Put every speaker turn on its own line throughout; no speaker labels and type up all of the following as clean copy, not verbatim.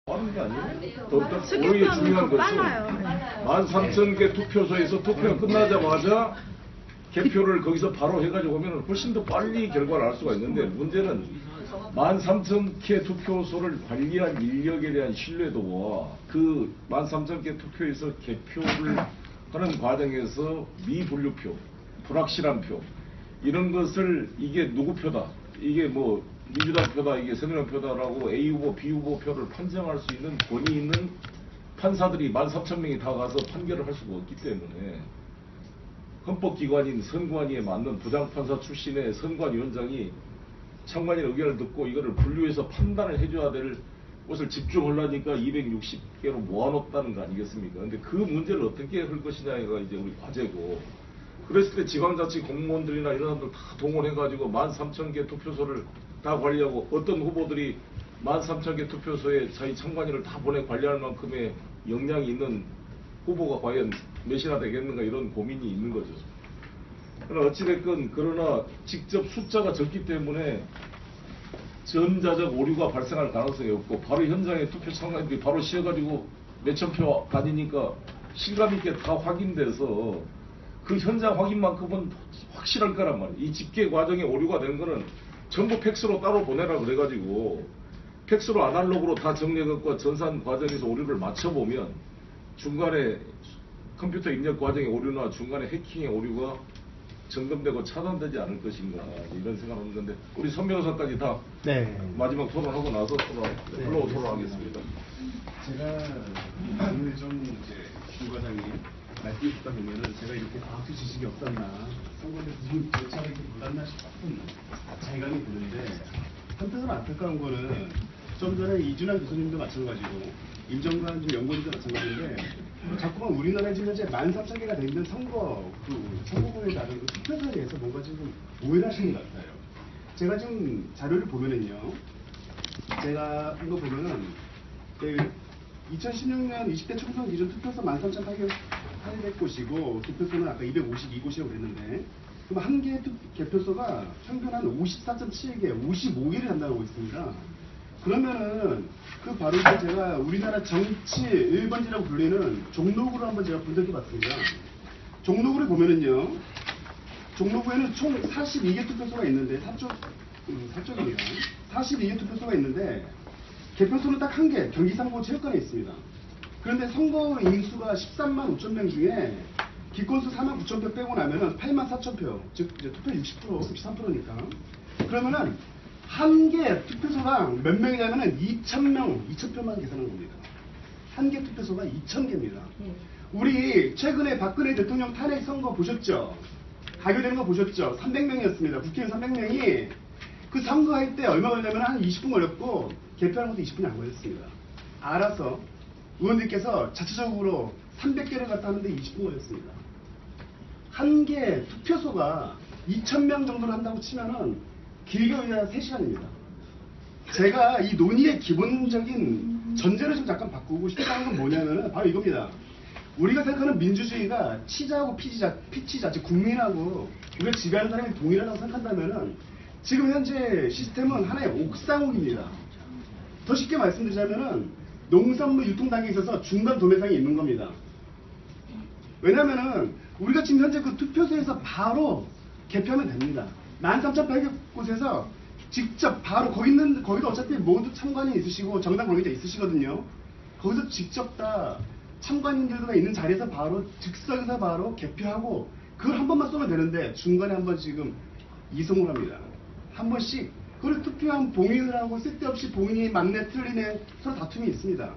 빠른 게 아니에요. 오히려
수개표는
중요한
더
것은
빨라요.
13,000개 투표소에서 투표가 끝나자마자 개표를 거기서 바로 해가지고 오면 훨씬 더 빨리 결과를 알 수가 있는데, 문제는 13,000개 투표소를 관리한 인력에 대한 신뢰도와 그 13,000개 투표에서 개표를 하는 과정에서 미분류표, 불확실한 표, 이런 것을 이게 누구 표다, 이게 뭐 민주당 표다, 이게 새누리당 표다라고 A 후보, B 후보 표를 판정할 수 있는 권위 있는 판사들이 13,000명이 다 가서 판결을 할 수가 없기 때문에, 헌법기관인 선관위에 맞는 부장판사 출신의 선관위원장이 참관인 의견을 듣고 이거를 분류해서 판단을 해줘야 될 것을 집중하려니까 260개로 모아놓았다는 거 아니겠습니까? 근데 그 문제를 어떻게 할 것이냐가 이제 우리 과제고, 그랬을 때 지방자치 공무원들이나 이런 사람들 다 동원해가지고 13,000개 투표소를 다 관리하고, 어떤 후보들이 13,000개 투표소에 자기 참관인을 다 보내 관리할 만큼의 역량이 있는 후보가 과연 몇이나 되겠는가, 이런 고민이 있는 거죠. 그러나 어찌됐건, 그러나 직접 숫자가 적기 때문에 전자적 오류가 발생할 가능성이 없고, 바로 현장에 투표 참관인들이 바로 씌어가지고 몇천 표 아니니까 실감 있게 다 확인돼서 그 현장 확인만큼은 확실할 거란 말이에요. 이 집계 과정에 오류가 된 거는 전부 팩스로 따로 보내라 그래가지고 팩스로 아날로그로 다 정리해갖고 전산 과정에서 오류를 맞춰보면 중간에 컴퓨터 입력 과정의 오류나 중간에 해킹의 오류가 점검되고 차단되지 않을 것인가, 이런 생각을 하는 건데, 우리 선 변호사까지 다 마지막 토론하고 나서 플로우 토론하겠습니다.
제가 오늘 좀 이제 김 과장님 말씀을 듣다 보면은 제가 이렇게 과학적 지식이 없었나, 선거에서 무슨 절차가 이렇게 몰랐나 싶은 자괴감이 드는데, 한편으로 안타까운 거는 좀 전에 이준환 교수님도 마찬가지고 임정관 연구원도 마찬가지인데, 자꾸만 우리나라에 지금 현재 13,000개가 돼 있는 선거구에 다른 투표소에 대해서 뭔가 지금 오해를 하시는 것 같아요. 제가 지금 자료를 보면은요, 제가 이거 보면은 2016년 20대 총선 기준 투표소 13,800곳이고 투표소는 아까 252곳이라고 그랬는데, 그럼 한 개의 개표소가 평균 한 54.7개, 55개를 담당하고 있습니다. 그러면은 그 바로 제가 우리나라 정치 1번지라고 불리는 종로구를 한번 제가 분석해 봤습니다. 종로구를 보면은요, 종로구에는 총 42개 투표소가 있는데, 4쪽이네요. 42개 투표소가 있는데, 개표소는 딱 한 개, 경기상고 체육관에 있습니다. 그런데 선거 인수가 13만 5천 명 중에 기권수 4만 9천 표 빼고 나면은 8만 4천 표, 즉 이제 투표 60%, 13%니까. 그러면은 한 개 투표소당 몇 명이냐면은 2,000표만 계산한 겁니다. 한 개 투표소가 2,000개입니다. 우리 최근에 박근혜 대통령 탄핵 선거 보셨죠? 가결되는 거 보셨죠? 300명이었습니다. 국회의원 300명이 그 선거할 때 얼마 걸렸냐면 한 20분 걸렸고, 개표하는 것도 20분이 안 걸렸습니다. 알아서 의원들께서 자체적으로 300개를 갖다 하는데 20분 걸렸습니다. 한 개 투표소가 2,000명 정도를 한다고 치면은 길게 걸려야 3시간입니다. 제가 이 논의의 기본적인 전제를 좀 잠깐 바꾸고 싶다는 건 뭐냐면은 바로 이겁니다. 우리가 생각하는 민주주의가 치자하고 피치자, 즉 국민하고 우리가 지배하는 사람이 동일하다고 생각한다면은 지금 현재 시스템은 하나의 옥상옥입니다. 더 쉽게 말씀드리자면은 농산물 유통 단계에 있어서 중간 도매상이 있는 겁니다. 왜냐면은 우리가 지금 현재 그 투표소에서 바로 개표하면 됩니다. 13,800곳에서 직접 바로 거기도 어차피 모두 참관인이 있으시고 정당 관계자 있으시거든요. 거기서 직접 다 참관인들과 있는 자리에서 바로 즉석에서 바로 개표하고, 그걸 한 번만 쏘면 되는데 중간에 한 번 지금 이송을 합니다. 한 번씩 그걸 투표한 봉인을 하고 쓸데없이 봉인이 맞네 틀리네 서로 다툼이 있습니다.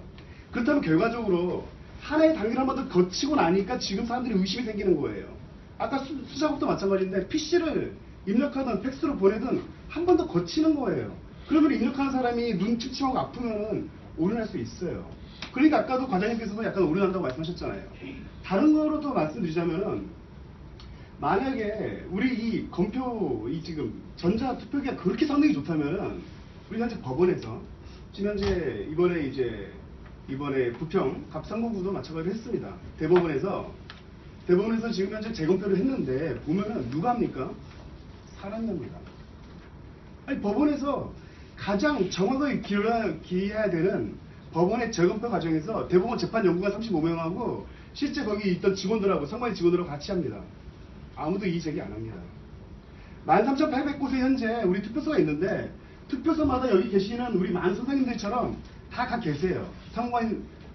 그렇다면 결과적으로 하나의 단계를 한 번 더 거치고 나니까 지금 사람들이 의심이 생기는 거예요. 아까 수작업도 마찬가지인데 PC를 입력하든 팩스로 보내든 한 번 더 거치는 거예요. 그러면 입력하는 사람이 눈 침침하고 아프면은 오류날 수 있어요. 그러니까 아까도 과장님께서도 약간 오류난다고 말씀하셨잖아요. 다른 거로도 말씀드리자면은, 만약에 우리 이 검표, 지금 전자투표기가 그렇게 성능이 좋다면은, 우리 현재 법원에서 지금 현재 이번에 부평 갑상구구도 마찬가지로 했습니다. 대법원에서 지금 현재 재검표를 했는데 보면은 누가 합니까? 사람이 합니다. 아니, 법원에서 가장 정확하게 기해야 되는 법원의 재검표 과정에서 대법원 재판 연구관 35명하고 실제 거기 있던 직원들하고 선관위 직원들하고 같이 합니다. 아무도 이의 제기 안 합니다. 13,800곳에 현재 우리 투표소가 있는데 투표소마다 여기 계시는 우리 많은 선생님들처럼 다 계세요.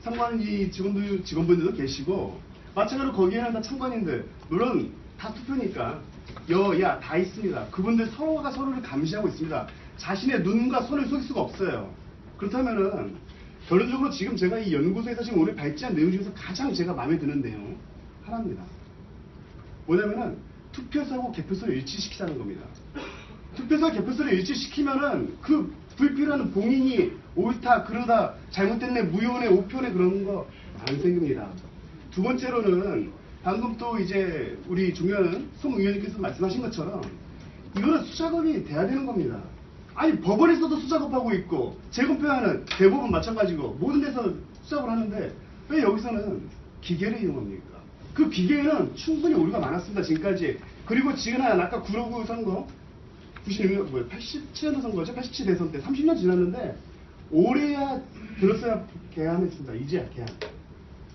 선관위 직원분들도 계시고 마찬가지로 거기에는 다 참관인들 물론 다 투표니까 여야 다 있습니다. 그분들 서로가 서로를 감시하고 있습니다. 자신의 눈과 손을 쏠 수가 없어요. 그렇다면은 결론적으로 지금 제가 이 연구소에서 지금 오늘 발제한 내용 중에서 가장 제가 마음에 드는 내용 하나입니다. 뭐냐면은 투표소하고 개표소를 일치시키자는 겁니다. 투표소와 개표소를 일치시키면은 그 불필요한 봉인이 옳다 그러다 잘못됐네 무효네 오표네 그런 거 안 생깁니다. 두 번째로는 방금 또 이제 우리 중요한 송 의원님께서 말씀하신 것처럼 이거는 수작업이 돼야 되는 겁니다. 아니 법원에서도 수작업하고 있고 재검표하는 대법원 마찬가지고 모든 데서 수작업을 하는데 왜 여기서는 기계를 이용합니까? 그 기계에는 충분히 오류가 많았습니다. 지금까지. 그리고 지난 아까 9.19 선거 87년도 선거죠. 87 대선 때 30년 지났는데 올해야 들었어야 개항했습니다. 이제야 개항.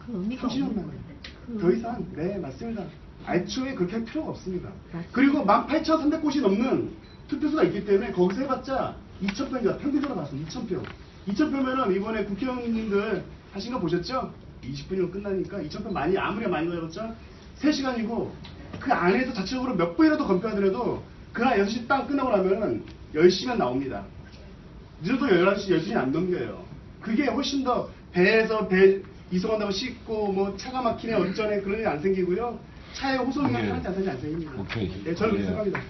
그 의미가
30년
없는
만에.
건데.
더 이상 네 맞습니다. 애초에 그렇게 할 필요가 없습니다.
맞습니다.
그리고 18,300곳이 넘는 투표소가 있기 때문에 거기서 해봤자 2,000표입니다. 평균적으로 봤습니다. 2,000표. 2,000표면은 이번에 국회의원님들 하신 거 보셨죠? 20분이면 끝나니까 2,000표 많이 아무리 많이 걸렸죠? 3시간이고 그 안에서 자체적으로 몇 번이라도 검표하더라도 그날 6시 딱 끝나고 나면은 10시간 나옵니다. 늦어도 11시, 12시 안 넘겨요. 그게 훨씬 더 배에서 배 이송한다고 씻고 뭐 차가 막히네 어쩌네 그런 일이 안 생기고요. 차에 호소기가
오케이.
하는 자산이 안 생깁니다.
오케이.
네, 저는
예.
그렇게 생각합니다.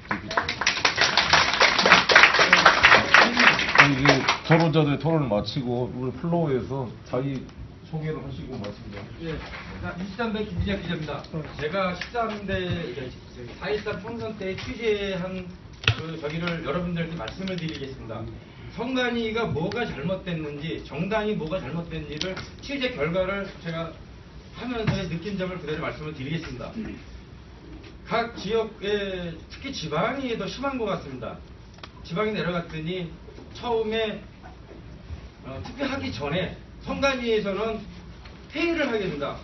이제 토론자들의 토론을 마치고 우리 플로어에서 자기 소개를 하시고 말씀드립니다.
예, 23대 김진혁 기자입니다. 제가 13대 4.13 총선 때 취재한 그 저기를 여러분들께 말씀을 드리겠습니다. 선관위가 뭐가 잘못됐는지, 정당이 뭐가 잘못됐는지를 취재 결과를 제가 하면서 느낀 점을 그대로 말씀을 드리겠습니다. 각 지역에 특히 지방이 더 심한 것 같습니다. 지방에 내려갔더니 처음에 투표하기 전에 선관위에서는 회의를 하게 된다.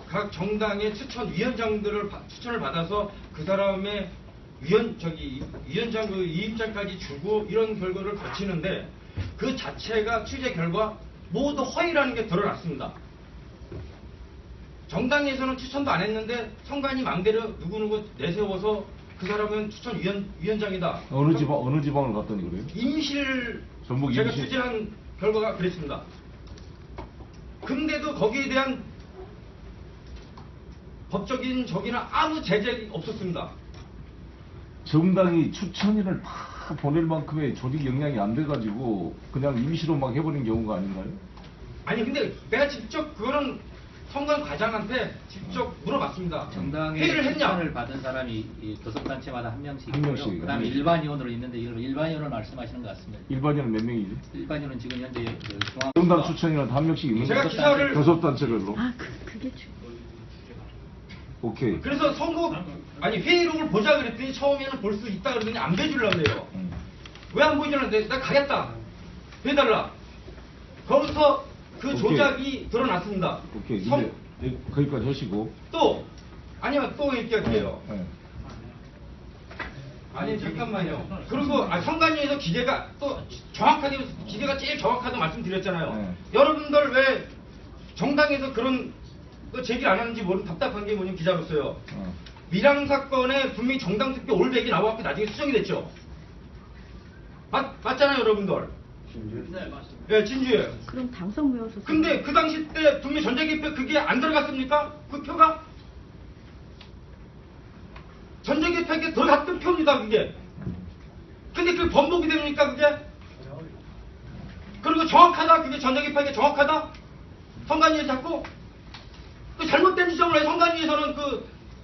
각 정당의 추천위원장들을 추천을 받아서 그 사람의 위원장 그 이임장까지 주고 이런 결과를 거치는데 그 자체가 취재 결과 모두 허위라는 게 드러났습니다. 정당에서는 추천도 안 했는데 선관위 맘대로 누구누구 내세워서 그 사람은 추천위원장이다.
어느 지방을 갔더니 그래요?
임실
전북
제가
임실.
취재한 결과가 그랬습니다. 근데도 거기에 대한 법적인 적이나 아무 제재가 없었습니다.
정당이 추천인을 다 보낼 만큼의 조직 역량이 안 돼가지고 그냥 임시로 막 해버린 경우가 아닌가요?
아니 근데 내가 직접 그거는 선관 과장한테 직접 물어봤습니다.
정당의
회의를 했냐?
추천을 받은 사람이 이 교섭단체마다 한 명씩
한 명씩.
있고요. 그다음에
네.
일반 의원으로 있는데 이걸 일반 의원을 말씀하시는 것 같습니다.
일반인은 몇 명이지?
일반 의원은 지금 현재 그 중앙
정당 추천인은 한 명씩 있는
제가
거죠?
기사를-
교섭단체별로.
아, 그게
오케이.
그래서 회의록을 보자 그랬더니 처음에는 볼 수 있다 그러더니 안 보여주려고 그래요. 왜 안 보여주는데 나 가겠다. 해달라. 거기서 그
오케이.
조작이 드러났습니다.
오케이.
성-
이제 거기까지 하시고.
또 이렇게 할게요.
네.
아니 잠깐만요. 그리고 선관위에서 기재가 또 정확하게 기재가 제일 정확하다고 말씀드렸잖아요.
네.
여러분들 왜 정당에서 그런 거 제기를 안 하는지 모르는 답답한 게 뭐냐면 기자로서요. 밀항 사건에 분명히 정당 투표 올백이 나와갖고 나중에 수정이 됐죠. 맞잖아요, 여러분들. 예, 진주예요.
그럼 당선 무효소.
근데 그 당시 때 분명히 전자개표 그게 안 들어갔습니까? 그 표가? 전자개표에 들어갔던 표입니다, 그게. 근데 그게 번복이 됩니까, 그게? 그리고 정확하다, 그게 전자개표에 정확하다? 선관위에서 자꾸? 그 잘못된 지점을 왜 선관위에서는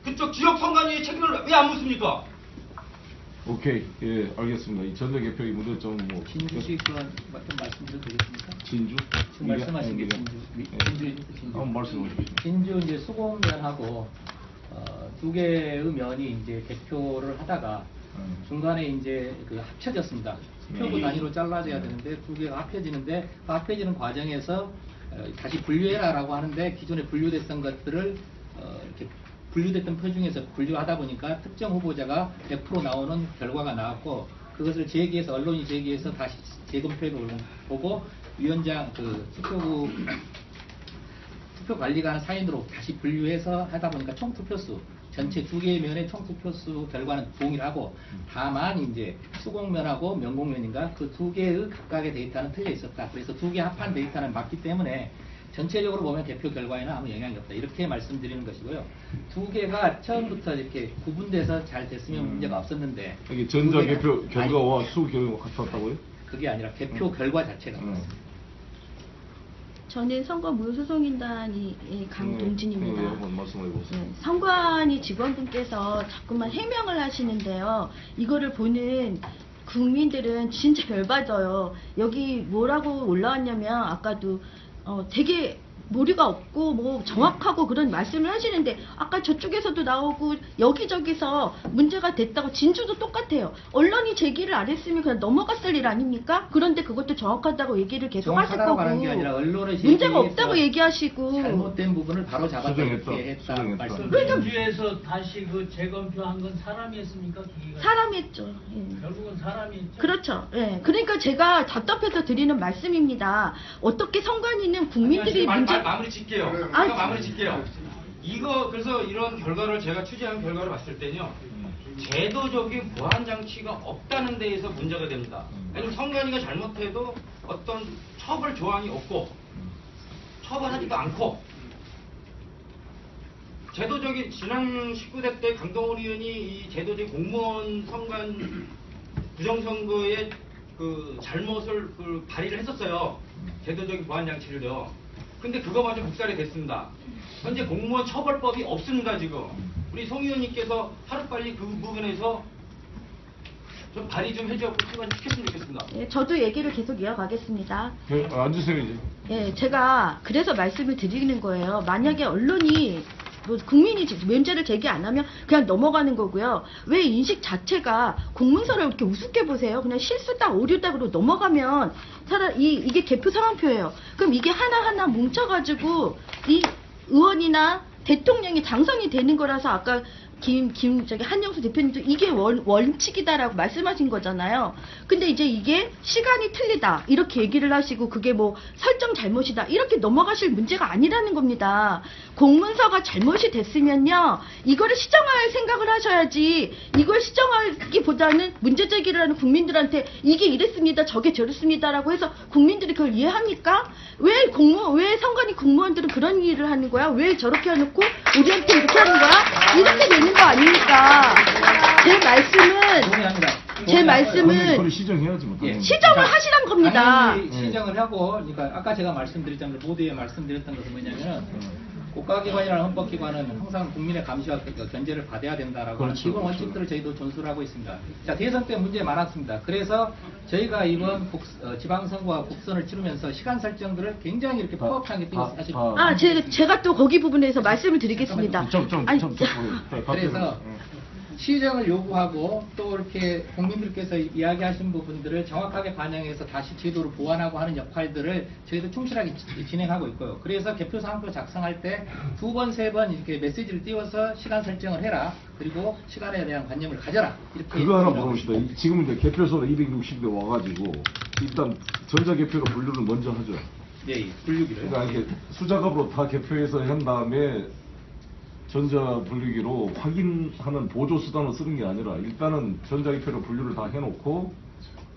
그쪽 지역 선관위의 책임을 왜 안 묻습니까?
오케이. 예, 알겠습니다. 이 전자개표의 문제점 뭐.
진주시 그런 좀 말씀드려도 되겠습니까?
진주?
지금 말씀하신 게 진주. 진주.
한번 말씀해 주시죠.
진주 이제 수공면하고 두 개의 면이 이제 개표를 하다가 중간에 이제 그 합쳐졌습니다. 투표구 단위로 잘라져야 되는데 두 개가 합해지는데 그 합해지는 과정에서 다시 분류해라라고 하는데 기존에 분류됐던 것들을 이렇게 분류됐던 표 중에서 분류하다 보니까 특정 후보자가 100% 나오는 결과가 나왔고 그것을 제기해서 언론이 제기해서 다시 재검표를 보고 위원장 그 투표 관리관 사인으로 다시 분류해서 하다 보니까 총 투표수 전체 두 개의 면의 총 투표수 결과는 동일하고 다만 이제 수공면하고 명공면인가 그 두 개의 각각의 데이터는 틀려 있었다. 그래서 두 개 합한 데이터는 맞기 때문에 전체적으로 보면 개표 결과에는 아무 영향이 없다. 이렇게 말씀드리는 것이고요. 두 개가 처음부터 이렇게 구분돼서 잘 됐으면 문제가 없었는데
이게 전자
두 개가
개표 결과와 수 결과가 같이 왔다고요?
그게 아니라 개표 결과 자체가
저는 선거 무효소송인단이 강동진입니다.
한번 말씀해 보세요.
네, 선관위 직원분께서 자꾸만 해명을 하시는데요. 이거를 보는 국민들은 진짜 열받아요. 여기 뭐라고 올라왔냐면 아까도 되게 머리가 없고 뭐 정확하고 그런 말씀을 하시는데 아까 저쪽에서도 나오고 여기저기서 문제가 됐다고 진주도 똑같아요. 언론이 제기를 안 했으면 그냥 넘어갔을 일 아닙니까? 그런데 그것도 정확하다고 얘기를 계속 하실
정확하다고
거고
하는 게 아니라 언론의
문제가
제기에서
없다고 얘기하시고
잘못된 부분을 바로 잡아서
수정했다.
이렇게 했다
수정했다.
말씀.
그러니까
민주에서 다시 그 재검표한 건 사람이 했습니까? 기계가?
사람이 했죠. 예.
결국은 사람이 했죠.
그렇죠. 예. 그러니까 제가 답답해서 드리는 말씀입니다. 어떻게 선관위는 국민들이 문제
마무리 짓게요.
아,
제가 마무리 짓게요. 이거 그래서 이런 결과를 제가 취재한 결과를 봤을 때는요. 제도적인 보안 장치가 없다는 데에서 문제가 됩니다. 왜냐면 선관위가 잘못해도 어떤 처벌 조항이 없고 처벌하지도 않고 제도적인 지난 19대 때 강동원 의원이 이 제도적인 공무원 선관 부정선거의 그 잘못을 그 발의를 했었어요. 제도적인 보안 장치를요. 근데 그거마저 묵살이 됐습니다. 현재 공무원 처벌법이 없습니다, 지금. 우리 송 의원님께서 하루빨리 그 부분에서 좀 발의 좀 해주고 시간 시켰으면 좋겠습니다.
예, 저도 얘기를 계속 이어가겠습니다.
앉으세요 이제.
예, 제가 그래서 말씀을 드리는 거예요. 만약에 언론이 뭐 국민이 문제를 제기 안 하면 그냥 넘어가는 거고요. 왜 인식 자체가 공문서를 이렇게 우습게 보세요? 그냥 실수다 오류다로 넘어가면 이게 개표 상황표예요. 그럼 이게 하나하나 뭉쳐가지고 이 의원이나 대통령이 당선이 되는 거라서 아까 한영수 대표님도 이게 원칙이다라고 말씀하신 거잖아요. 근데 이제 이게 시간이 틀리다 이렇게 얘기를 하시고 그게 뭐 설정 잘못이다 이렇게 넘어가실 문제가 아니라는 겁니다. 공문서가 잘못이 됐으면요 이거를 시정할 생각을 하셔야지 이걸 시정하기보다는 문제 제기를 하는 국민들한테 이게 이랬습니다 저게 저랬습니다라고 해서 국민들이 그걸 이해합니까? 왜 선관위 공무원들은 그런 일을 하는 거야? 왜 저렇게 해놓고 우리한테 이렇게 하는 거야? 이렇게 되는 거 아닙니까? 제 말씀은
그걸 시정해야지 뭐.
예.
시정을 하시란 겁니다.
당연히 시정을 하고, 그러니까 아까 제가 말씀드렸던 모두에 말씀드렸던 것은 뭐냐면은 국가기관이나 헌법기관은 항상 국민의 감시와 견제를 받아야 된다라고 하는
그렇죠,
기본
그렇죠.
원칙들을 저희도 존수를 하고 있습니다. 자, 대선 때 문제 많았습니다. 그래서 저희가 이번 지방선거와 국선을 치르면서 시간 설정들을 굉장히 이렇게 파악하게 되어 사실.
제가 또 거기 부분에서 말씀을 드리겠습니다. 아니,
그래서 시정을 요구하고 또 이렇게 국민들께서 이야기하신 부분들을 정확하게 반영해서 다시 제도를 보완하고 하는 역할들을 저희도 충실하게 진행하고 있고요. 그래서 개표 상표 작성할 때 두 번, 세 번 이렇게 메시지를 띄워서 시간 설정을 해라. 그리고 시간에 대한 관념을 가져라. 이렇게
그거 하나
얘기하고
물어봅시다.
있습니다.
지금 이제 개표소로 260대 와가지고 일단 전자개표로 분류를 먼저 하죠.
네, 분류기를.
그러니까 이렇게 수작업으로 다 개표해서 한 다음에 전자분류기로 확인하는 보조수단을 쓰는 게 아니라 일단은 전자개표로 분류를 다 해놓고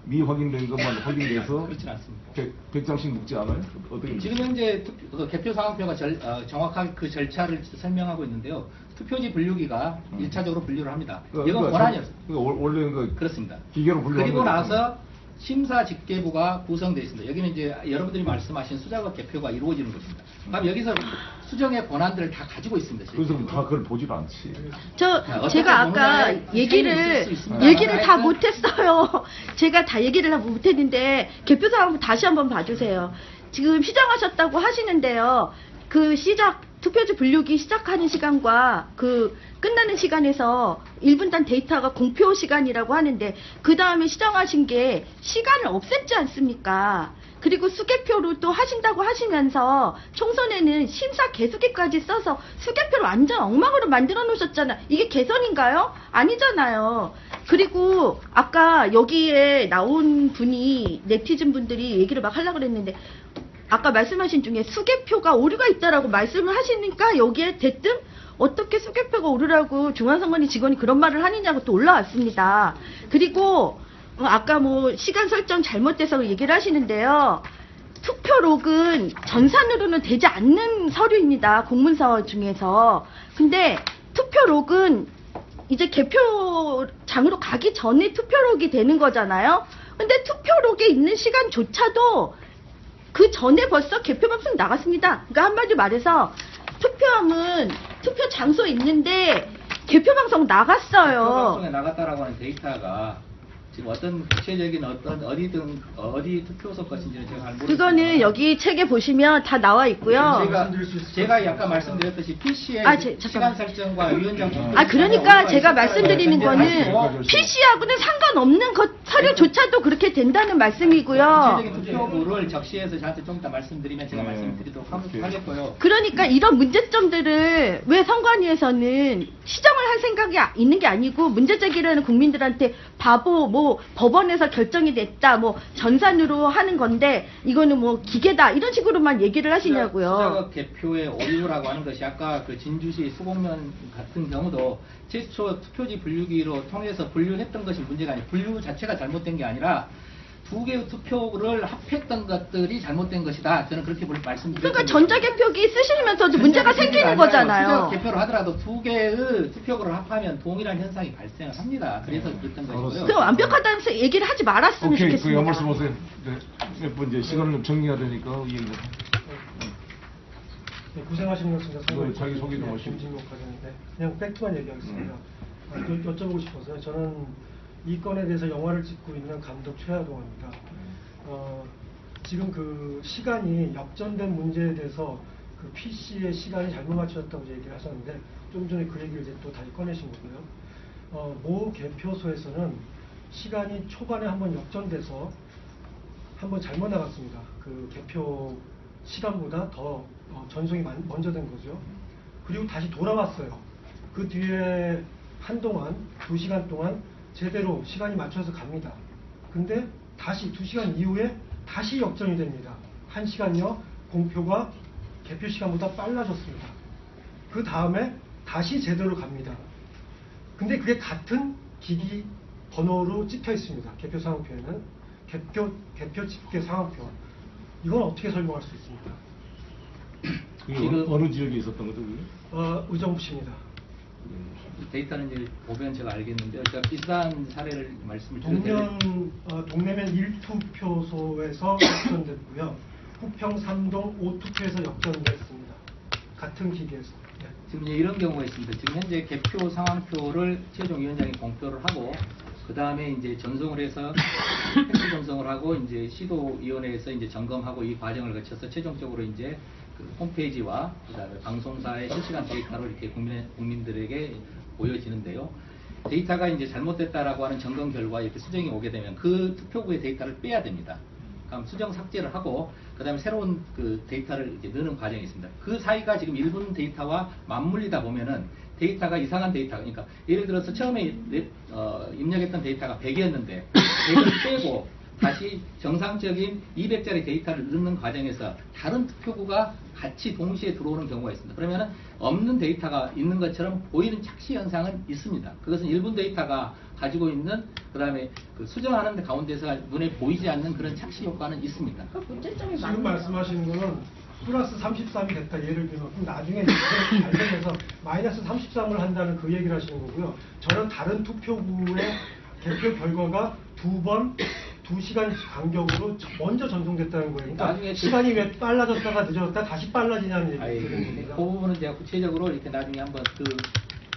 미확인된 것만 확인해서
그렇진 않습니다.
100장씩 묶지 않아요? 어떻게
지금 현재 개표 상황표가 정확하게 그 절차를 설명하고 있는데요. 투표지 분류기가 1차적으로 분류를 합니다. 이건 권한이 없습니다.
그러니까 원래
그렇습니다.
기계로 분류하는
그리고
거잖아요.
나서 심사 집계부가 구성되어 있습니다. 여기는 이제 여러분들이 말씀하신 수작업 개표가 이루어지는 것입니다. 그럼 여기서 수정의 권한들을 다 가지고 있습니다.
그래서 다 그걸 보질 않지.
제가 아까 얘기를 다 못했어요. 제가 다 얘기를 다 못했는데 개표사 한번 다시 한번 봐주세요. 지금 시정하셨다고 하시는데요. 그 시작 투표지 분류기 시작하는 시간과 그 끝나는 시간에서 1분단 데이터가 공표 시간이라고 하는데 그 다음에 시정하신 게 시간을 없앴지 않습니까? 그리고 수개표로 또 하신다고 하시면서 총선에는 심사 개수기까지 써서 수개표를 완전 엉망으로 만들어 놓으셨잖아요. 이게 개선인가요? 아니잖아요. 그리고 아까 여기에 나온 분이 네티즌 분들이 얘기를 막 하려고 그랬는데 아까 말씀하신 중에 수개표가 오류가 있다라고 말씀을 하시니까 여기에 대뜸 어떻게 수개표가 오류라고 중앙선관위 직원이 그런 말을 하느냐고 또 올라왔습니다. 그리고 아까 뭐 시간 설정 잘못돼서 얘기를 하시는데요. 투표록은 전산으로는 되지 않는 서류입니다. 공문서 중에서. 근데 투표록은 이제 개표장으로 가기 전에 투표록이 되는 거잖아요. 근데 투표록에 있는 시간조차도 그 전에 벌써 개표 방송 나갔습니다. 그러니까 한마디로 말해서 투표함은 투표 장소에 있는데 개표 방송 나갔어요.
투표 방송에 나갔다라고 하는 데이터가 지금 어떤 구체적인 어디 투표소 것인지는 제가 잘 모르겠습니다.
그거는 여기 책에 보시면 다 나와 있고요.
제가 약간 말씀드렸듯이 PC의
잠깐만.
시간 설정과 위원장
그러니까 제가 말씀드리는 거는 PC하고는 상관없는 것 서류조차도 그렇게 된다는 말씀이고요.
구체적인 투표부를 적시해서 저한테 좀 이따 말씀드리면 제가 말씀드리도록 하겠고요.
그러니까 이런 문제점들을 왜 선관위에서는 시정을 할 생각이 있는 게 아니고 문제 제기를 하는 국민들한테 바보 뭐 법원에서 결정이 됐다 뭐 전산으로 하는 건데 이거는 뭐 기계다 이런 식으로만 얘기를 하시냐고요.
수작업 개표의 오류라고 하는 것이 아까 그 진주시 수곡면 같은 경우도 최초 투표지 분류기로 통해서 분류했던 것이 문제가 아니고 분류 자체가 잘못된 게 아니라 두 개의 투표를 합했던 것들이 잘못된 것이다. 저는 그렇게 말씀드렸습니다.
그러니까 전자개표기 쓰시면서도 문제가 생기는 거잖아요.
수작 개표를 하더라도 두 개의 투표를 합하면 동일한 현상이 발생을 합니다. 그래서 그랬던 것이고요.
그럼 완벽하다는 얘기를 하지 말았으면
오케이,
좋겠습니다.
그 말씀 오세요. 네, 몇 번 이제 시간을 좀 정리해야 되니까 이 얘기.
네, 고생하셨습니다.
자기 소개 좀 하시고.
김진목 과장인데 그냥 팩트만 얘기하겠습니다. 여쭤보고 싶어서요. 저는 이 건에 대해서 영화를 찍고 있는 감독 최하동입니다. 지금 그 시간이 역전된 문제에 대해서 그 PC의 시간이 잘못 맞춰졌다고 얘기를 하셨는데 좀 전에 그 얘기를 이제 또 다시 꺼내신 거고요. 모 개표소에서는 시간이 초반에 한번 역전돼서 한번 잘못 나갔습니다. 그 개표 시간보다 더 전송이 먼저 된 거죠. 그리고 다시 돌아왔어요. 그 뒤에 한동안 2시간 동안 제대로 시간이 맞춰서 갑니다. 근데 다시 2시간 이후에 다시 역전이 됩니다. 1시간여 공표가 개표 시간보다 빨라졌습니다. 그 다음에 다시 제대로 갑니다. 근데 그게 같은 기기 번호로 찍혀 있습니다. 개표 상황표에는. 개표 집계 상황표. 이건 어떻게 설명할 수 있습니까?
그게 어느 지역에 있었던 거죠? 그게?
의정부시입니다.
데이터는 이제 보면 제가 알겠는데요. 제가 비슷한 사례를 말씀을 드려도
동래면 1투표소에서 역전됐고요. 후평 3동 5투표에서 역전됐습니다. 같은 기계에서. 네.
지금 이제 이런 경우가 있습니다. 지금 현재 개표 상황표를 최종위원장이 공표를 하고 그 다음에 이제 전송을 해서 팩스 전송을 하고 이제 시도위원회에서 이제 점검하고 이 과정을 거쳐서 최종적으로 이제 그 홈페이지와 그다음에 방송사의 실시간 데이터로 이렇게 국민들에게 보여지는데요. 데이터가 이제 잘못됐다라고 하는 점검 결과 이렇게 수정이 오게 되면 그 투표구의 데이터를 빼야 됩니다. 그럼 수정 삭제를 하고 그다음에 새로운 그 데이터를 이제 넣는 과정이 있습니다. 그 사이가 지금 일본 데이터와 맞물리다 보면은 데이터가 이상한 데이터, 그러니까 예를 들어서 처음에 입력했던 데이터가 100이었는데 100을 빼고 다시 정상적인 200짜리 데이터를 넣는 과정에서 다른 투표구가 같이 동시에 들어오는 경우가 있습니다. 그러면은 없는 데이터가 있는 것처럼 보이는 착시 현상은 있습니다. 그것은 일본 데이터가 가지고 있는 그다음에 그 수정하는 데 가운데서 눈에 보이지 않는 그런 착시 효과는 있습니다.
문제점이
지금 말씀하시는 거는 플러스 33이 됐다 예를 들면 그럼 나중에 이제 발전해서 마이너스 33을 한다는 그 얘기를 하시는 거고요. 저는 다른 투표구의 개표 결과가 2시간 간격으로 먼저 전송됐다는 거예요. 그러니까
나중에
시간이 왜 빨라졌다가 늦어졌다 다시 빨라지냐는
그
얘기입니다.
부분은 제가 구체적으로 이렇게 나중에 한번 그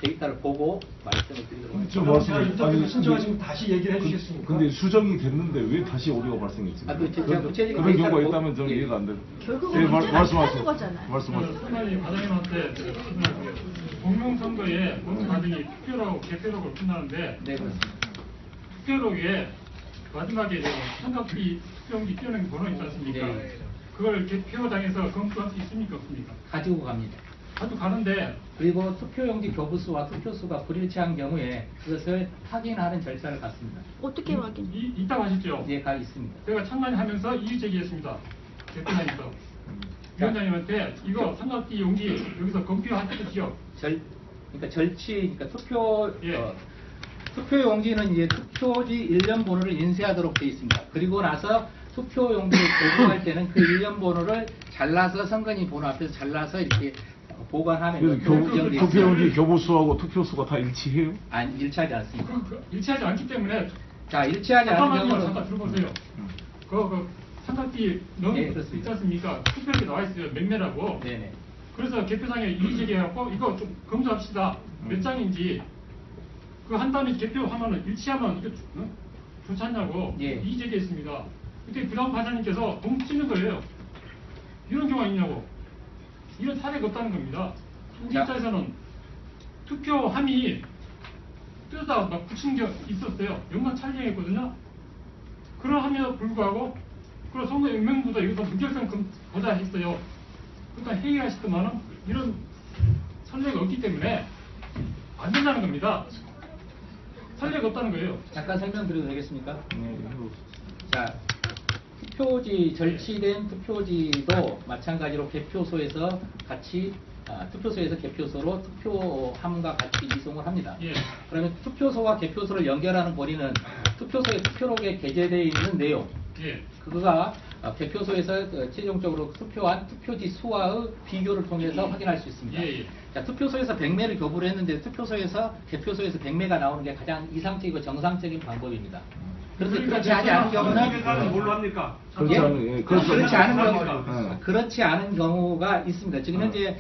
데이터를 보고 말씀을 드리도록 하겠습니다.
좀
그럼
말씀-
제가 인터뷰
아니,
신청하시면 다시 얘기를 해주시겠습니까?
근데 수정이 됐는데 왜 다시 오류가 발생했습니까?
아, 그 제가 구체적인
그런 경우가
데이터를
있다면 저는
예.
이해가 안 돼요.
결국은
예,
문제가
말씀하세요.
있다는 거잖아요.
말씀하세요.
선관위 과장님한테 공명선거에 모든 과정이 투표로 개표록을 끝나는데
네, 그렇습니다.
투표록에 마지막에 삼각비 투표용지 띄어낸 번호 있지 않습니까?
네.
그걸 개표장에서 검수할 수 있습니까? 없습니까?
가지고 갑니다.
아주 가는데
그리고 투표용지 교부수와 투표수가 불일치한 경우에 그것을 확인하는 절차를 갖습니다.
어떻게 확인?
있다고 하셨죠?
예, 가 있습니다.
제가 창간히 하면서 이의 제기했습니다. 개표장에서 위원장님한테 이거 삼각비 용지 여기서 검표하십시오.
그러니까 그러니까
예.
투표용지는 이제 투표지 일련 번호를 인쇄하도록 되어 있습니다. 그리고 나서 투표용지를 보관할 때는 그 일련 번호를 잘라서 선관위 번호 앞에서 잘라서 이렇게 보관하면
그래서
규정되어
투표용지
있습니다.
교부수하고 투표수가 다 일치해요?
아니, 일치하지 않습니다.
일치하지 않기 때문에
자, 일치하지 않은
잠깐만요.
경우는
잠깐 들어보세요. 그 삼각비 넣은
네,
거
그렇습니다.
있지 않습니까? 투표에 나와 있어요. 몇 매라고.
네네.
그래서 개표상에 이의 제기해갖고 이거 좀 검수합시다. 몇 장인지. 그 한 단위 개표하면은 일치하면 이게 좋지 않냐고
예.
이의 제기했습니다. 그때 부장 판사님께서 너무 찌는 거예요. 이런 경우가 있냐고. 이런 사례가 없다는 겁니다. 우리
자.
입장에서는 투표함이 뜯어다 막 붙인 게 있었어요. 연관 촬영했거든요. 그러함에도 불구하고 그리고 선거 영명보다 이것도 무결성 보다 했어요. 그러니까 회의하시더만은 이런 선례가 없기 때문에 안 된다는 겁니다. 선례가 없다는 거예요.
잠깐 설명드려도 되겠습니까?
네.
자, 투표지 절취된 투표지도 마찬가지로 개표소에서 같이 투표소에서 개표소로 투표함과 같이 이송을 합니다.
예.
그러면 투표소와 개표소를 연결하는 고리는 투표소의 투표록에 게재되어 있는 내용.
예.
그거가 개표소에서 최종적으로 투표한 투표지 수와의 비교를 통해서 확인할 수 있습니다.
예, 예.
자, 투표소에서 100매를 교부를 했는데 개표소에서 100매가 나오는 게 가장 이상적이고 정상적인 방법입니다. 그런데 그렇지 않은 경우는
뭘로 합니까?
그렇지
예?
않은, 예,
그렇지 않은
그렇죠.
예.
그렇지 않은 경우가 있습니다. 지금 현재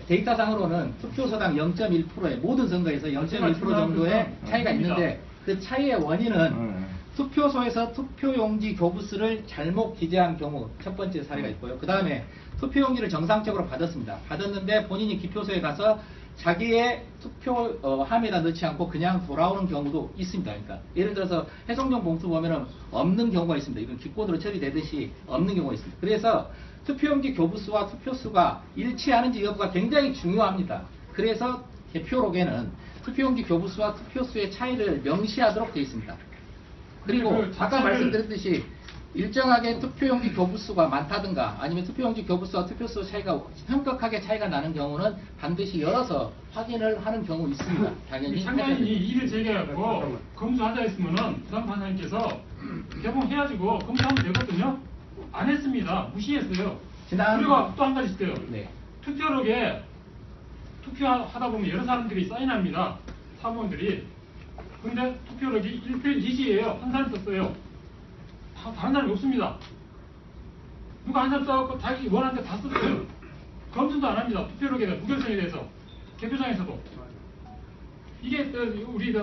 데이터상으로는 투표소당 0.1%의 모든 선거에서 0.1% 정도의 차이가 있는데 그 차이의 원인은 투표소에서 투표용지 교부수를 잘못 기재한 경우 첫 번째 사례가 있고요. 그 다음에 투표용지를 정상적으로 받았습니다. 받았는데 본인이 기표소에 가서 자기의 투표함에다 넣지 않고 그냥 돌아오는 경우도 있습니다. 그러니까 예를 들어서 해송용 봉투 보면은 없는 경우가 있습니다. 이건 기권으로 처리되듯이 없는 경우가 있습니다. 그래서 투표용지 교부수와 투표수가 일치하는지 여부가 굉장히 중요합니다. 그래서 개표록에는 투표용지 교부수와 투표수의 차이를 명시하도록 되어 있습니다. 그리고
그
아까
자체를-
말씀드렸듯이 일정하게 투표용지 교부수가 많다든가 아니면 투표용지 교부수와 투표수 차이가 현격하게 차이가 나는 경우는 반드시 열어서 확인을 하는 경우 있습니다. 당연히
장관이 이의를 제기하고 검수하자 했으면은 부장 판사님께서 개봉해가지고 검수하면 되거든요. 안 했습니다. 무시했어요. 그리고 또 한 가지 있어요.
네.
투표록에 투표하다 보면 여러 사람들이 사인합니다. 사무원들이. 근데 투표록이 1표 2지예요. 한 사람 썼어요. 다른 사람이 없습니다. 누가 한 사람 써갖고 자기 원하는 데 다 썼어요. 검증도 안 합니다. 투표록에 대한 무결성에 대해서. 개표장에서도. 이게 우리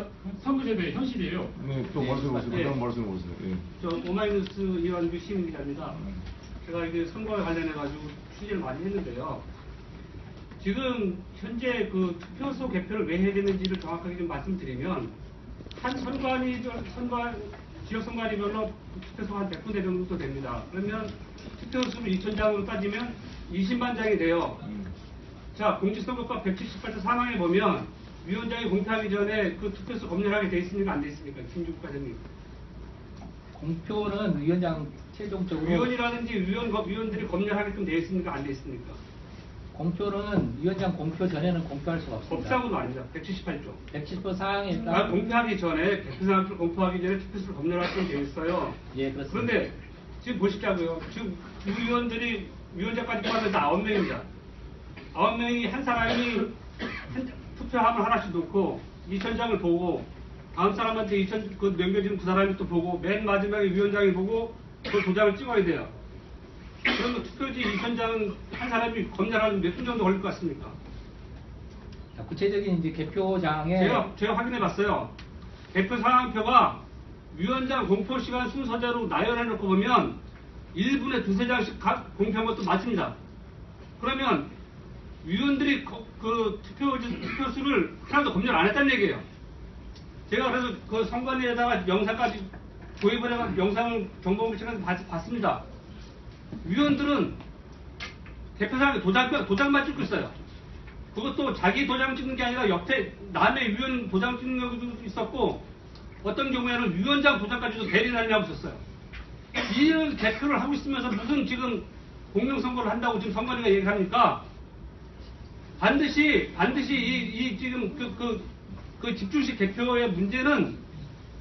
선거제도의 현실이에요.
네, 또 말씀해보세요.
예.
그다음 말씀해보세요. 예.
저 오마이뉴스 이완규 시민기자입니다. 제가 이게 선거에 관련해가지고 취재를 많이 했는데요. 지금 현재 그 투표소 개표를 왜 해야 되는지를 정확하게 좀 말씀드리면 한 지역 선관위별로 투표소가 한 100군데 정도 됩니다. 그러면 투표수를 2,000장으로 따지면 20만 장이 돼요. 자, 공직선거법 178조 3항에 보면 위원장이 공표하기 전에 그 투표수 검열하게 돼 있습니까? 안 돼 있습니까? 김주국 과장님.
공표는 위원장 최종적으로
위원이라든지 위원들이 검열하게끔 돼 있습니까? 안 돼 있습니까?
공표는 위원장 공표 전에는 공표할 수가 없습니다.
법상으로 아니다. 178조.
170조 사항에 따라
공표하기 전에 개표상표를 공표하기 전에 투표수를 검열하도록 되어 있어요.
예, 그렇습니다.
그런데 지금 보시자고요. 지금 우리 위원들이 위원장까지 포함해서 9명입니다. 9명이 한 사람이 투표함을 하나씩 놓고 2,000장을 보고 다음 사람한테 그 넘겨지는 그 사람이 또 보고 맨 마지막에 위원장이 보고 그 도장을 찍어야 돼요. 그러면 투표지 2,000장은 한 사람이 검열하는 몇 분 정도 걸릴 것 같습니까?
자, 구체적인 이제 개표장에
제가 확인해 봤어요. 개표 상황표가 위원장 공표 시간 순서대로 나열해 놓고 보면 1분에 두세 장씩 각 공표한 것도 맞습니다. 그러면 위원들이 그 투표수를 하나도 검열 안 했다는 얘기예요. 제가 그래서 그 선관위에다가 영상까지 도입을 해서 영상 정보를 봤습니다. 위원들은 개표상에 도장만 찍고 있어요. 그것도 자기 도장 찍는 게 아니라 옆에 남의 위원 도장 찍는 경우도 있었고, 어떤 경우에는 위원장 도장까지도 대리를 하냐고 있었어요. 이런 개표를 하고 있으면서 무슨 지금 공명선거를 한다고 지금 선관위가 얘기합니까? 반드시 이 지금 그 집중식 개표의 문제는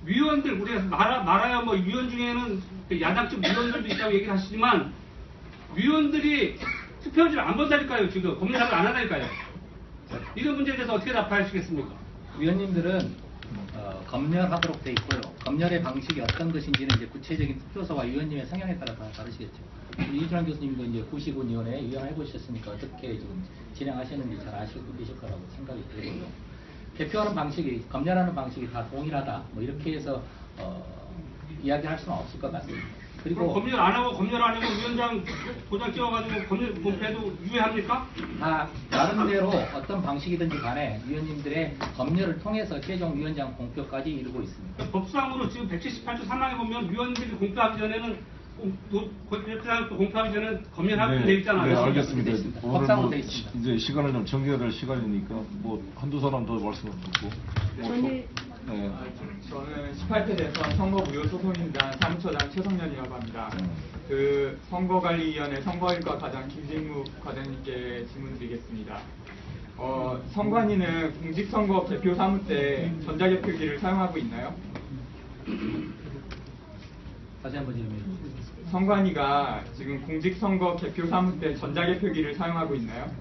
위원들, 우리가 말아야 뭐 위원 중에는 그 야당적 위원들도 있다고 얘기를 하시지만, 위원들이 투표지를 안 본다니까요. 지금 검열을 안 하다니까요. 이런 문제에 대해서 어떻게 답하시겠습니까?
위원님들은 검열하도록 돼 있고요. 검열의 방식이 어떤 것인지는 이제 구체적인 투표소와 위원님의 성향에 따라 다 다르시겠죠. 이준환 교수님도 이제 구시군위원회 위원해 보셨으니까 어떻게 지금 진행하시는지 잘 아시고 계실 거라고 생각이 들고요. 개표하는 방식이, 검열하는 방식이 다 동일하다, 뭐 이렇게 해서 이야기할 수는 없을 것 같습니다.
그럼
그리고
검열 안 하고 검열 안 하고 위원장 도장 찍어가지고 검열 공표해도 유효합니까?
다 나름대로 어떤 방식이든지 간에 위원님들의 검열을 통해서 최종 위원장 공표까지 이루고 있습니다.
법상으로 지금 178조 3항에 보면 위원들이 공표하기 전에는 공표하기 전에 검열하고 돼 있잖아요.
네, 알겠습니다.
법상으로
오늘
돼 있습니다.
이제 시간을 좀 정리해야 될 시간이니까 뭐 한두 사람 더 말씀 듣고.
저는
네.
저는 18대 대선 선거무효소송인단 사무처장 최성년이라고 합니다. 그 선거관리위원회 선거일과 과장 김진묵 과장님께 질문드리겠습니다. 선관위는 공직선거 개표 사무 때 전자개표기를 사용하고 있나요?
다시 한번 질문해 주세요.
선관위가 지금 공직선거 개표 사무 때 전자개표기를 사용하고 있나요?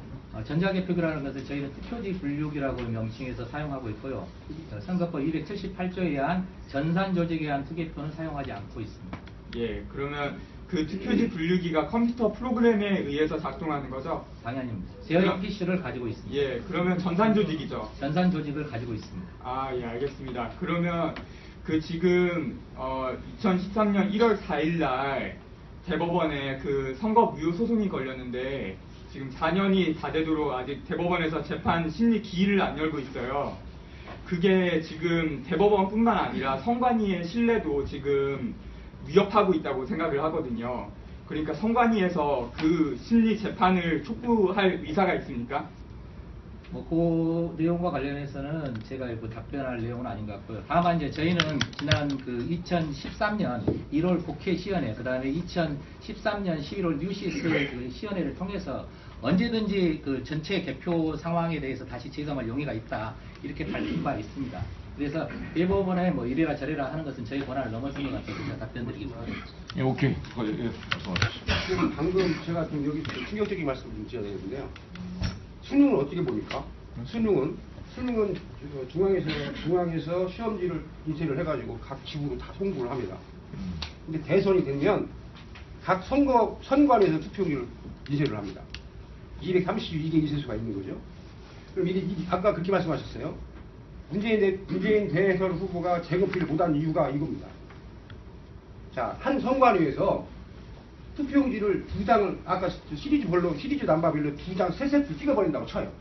전자개표기라는 것을 저희는 투표지 분류기라고 명칭해서 사용하고 있고요. 선거법 278조에 의한 전산조직에 의한 투개표는 사용하지 않고 있습니다.
예, 그러면 그 투표지 분류기가 컴퓨터 프로그램에 의해서 작동하는 거죠?
당연히 제어형 PC를 가지고 있습니다.
예, 그러면 전산조직이죠?
전산조직을 가지고 있습니다.
아, 예, 알겠습니다. 그러면 그 지금 2013년 1월 4일 날 대법원에 그 선거 무효 소송이 걸렸는데 지금 4년이 다 되도록 아직 대법원에서 재판 심리 기일을 안 열고 있어요. 그게 지금 대법원뿐만 아니라 선관위의 신뢰도 지금 위협하고 있다고 생각을 하거든요. 그러니까 선관위에서 그 심리 재판을 촉구할 의사가 있습니까?
그 내용과 관련해서는 제가 뭐 답변할 내용은 아닌 것 같고요. 다만 이제 저희는 지난 그 2013년 1월 국회 시연회, 그 다음에 2013년 11월 뉴시스 그 시연회를 통해서 언제든지 그 전체 개표 상황에 대해서 다시 재검할 용의가 있다, 이렇게 밝힌 바 있습니다. 그래서 대법원에 뭐 이래라 저래라 하는 것은 저희 권한을 넘어선 것 같아서 제가 답변드리겠습니다.
예, 오케이. 예, 말씀하십시오.
지금 방금 제가 좀 여기 충격적인 말씀을 좀 드려야 되는데요. 수능은 어떻게 봅니까? 수능은 중앙에서 시험지를 인쇄를 해가지고 각 지구로 다 송부를 합니다. 근데 대선이 되면 각 선관에서 투표기를 인쇄를 합니다. 232개 인쇄소가 있는 거죠. 그럼 이게 아까 그렇게 말씀하셨어요. 문재인 대선 후보가 재검표를 못한 이유가 이겁니다. 자, 한 선관위에서 투표용지를 두 장을 아까 시리즈 남바별로 두 장, 세 세트 찍어버린다고 쳐요.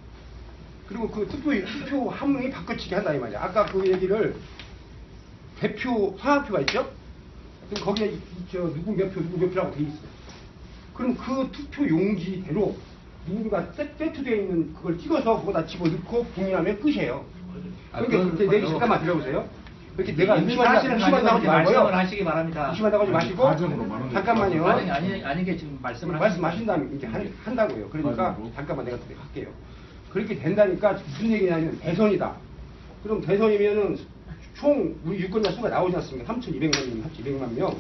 그리고 그 투표 한 명이 바꿔치기 한다 이 말이야. 아까 그 얘기를 대표 상황표가 있죠? 그럼 거기에 누구 몇 표라고 돼 있어. 그럼 그 투표 용지대로 누군가 세트되어 있는 그걸 찍어서 거기다 집어넣고 봉인하면 끝이에요. 그러니까 내가 잠깐만 들어보세요. 이렇게 내가 의심한다고 하지 말고요.
하시기 바랍니다.
의심한다고 하지 마시고 잠깐만요.
아니게 지금
말씀하신 다음에 이제 한다고요. 그러니까 잠깐만 내가 할게요. 그렇게 된다니까 무슨 얘기냐면 대선이다. 그럼 대선이면은 총 우리 유권자 수가 나오지 않습니까? 3,200만 명.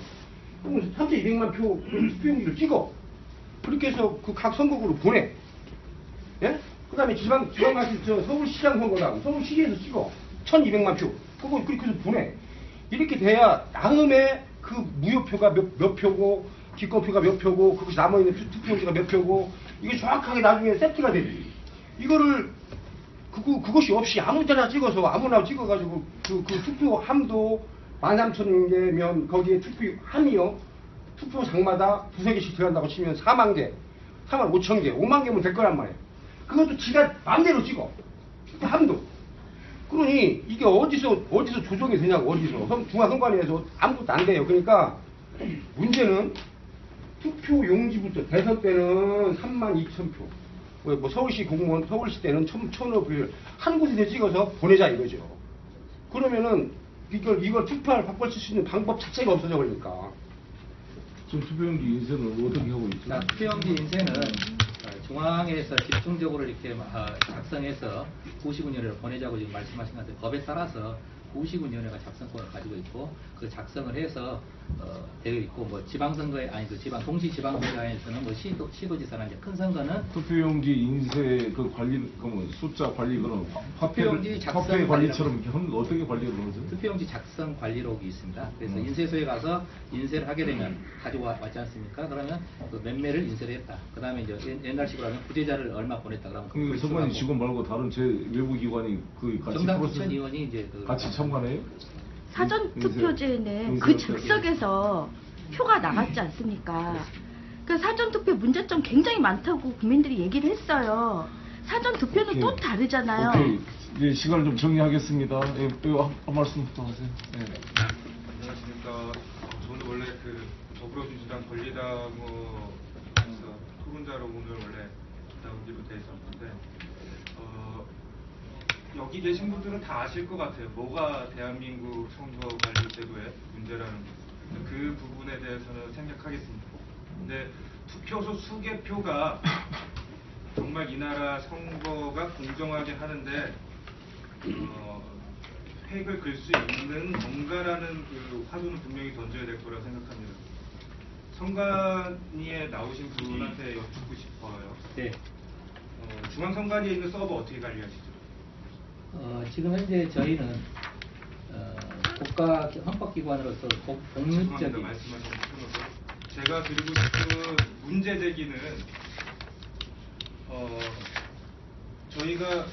그럼 3,200만 표 투표용지를 찍어. 그렇게 해서 그 각 선거구로 보내. 예? 그 다음에 지방까지 서울시장 선거다. 서울시에서 찍어. 1,200만 표. 그거 그렇게 해서 보내. 이렇게 돼야 다음에 그 무효표가 몇 표고, 기권표가 몇 표고, 그것이 남아있는 투표용지가 몇 표고, 이게 정확하게 나중에 세트가 되지. 이거를 그것이 없이 아무 데나 찍어서 아무나 찍어가지고 그 투표함도 13,000개면 거기에 투표함이요. 투표장마다 두세 개씩 들어간다고 치면 4만 개, 4만 5천 개, 5만 개면 될 거란 말이에요. 그것도 지가 마음대로 찍어. 투표함도. 그러니 이게 어디서 조정이 되냐고, 어디서. 중앙선관위에서 아무것도 안 돼요. 그러니까 문제는 투표 용지부터 대선 때는 32,000표. 뭐 서울시 공무원, 서울시 때는 1,500표 한 곳에 찍어서 보내자 이거죠. 그러면은 이걸 투표를 바꿀 수 있는 방법 자체가 없어져 버리니까.
지금 투표용지 인쇄는 어떻게 하고 있죠?
자, 투표용지 인쇄는 중앙에서 집중적으로 이렇게 작성해서 구시군위원회로 보내자고 지금 말씀하신 건데 법에 따라서 구시군위원회가 작성권을 가지고 있고 그 작성을 해서 되어 있고 뭐 지방선거에 아니 그 지방 동시지방선거에서는 뭐 시도지사나 이제 큰 선거는
투표용지 인쇄 그 관리 그 숫자 관리 그런
투표용지 작성
화폐 관리처럼 이렇게 하는 어떻게 관리를 하세요?
투표용지 작성 관리록이 있습니다. 그래서 인쇄소에 가서 인쇄를 하게 되면 가지고 왔지 않습니까? 그러면 그 몇 매를 인쇄를 했다. 그 다음에 이제 옛날식으로 하면 부재자를 얼마 보냈다. 그러면
그 선관위 직원 말고 다른 제 외부 기관이 그 같이
정당부천 의원이 이제
같이 참관해요?
사전 투표제는 그 즉석에서 표가 나갔지 않습니까? 그 사전 투표 문제점 굉장히 많다고 국민들이 얘기를 했어요. 사전 투표는 또 다르잖아요.
오케이. 이제 시간을 좀 정리하겠습니다. 예, 한 말씀 더 하세요. 예.
안녕하십니까. 저는 원래 그 더불어민주당 권리당에서 토론자로 오늘 원래 나오기로 돼 있었는데 여기 계신 분들은 다 아실 것 같아요. 뭐가 대한민국 선거관리제도의 문제라는 것. 그 부분에 대해서는 생략하겠습니다. 근데 투표소 수개표가 정말 이 나라 선거가 공정하게 하는데 획을 그을 수 있는 뭔가라는 그 화두는 분명히 던져야 될 거라고 생각합니다. 선관위에 나오신 분한테 여쭙고 싶어요.
네.
중앙선관위에 있는 서버 어떻게 관리하시죠?
지금 현재 저희는 국가 헌법기관으로서 공익적인
말씀하신 표현으로 제가 드리고 싶은 문제 제기는 저희가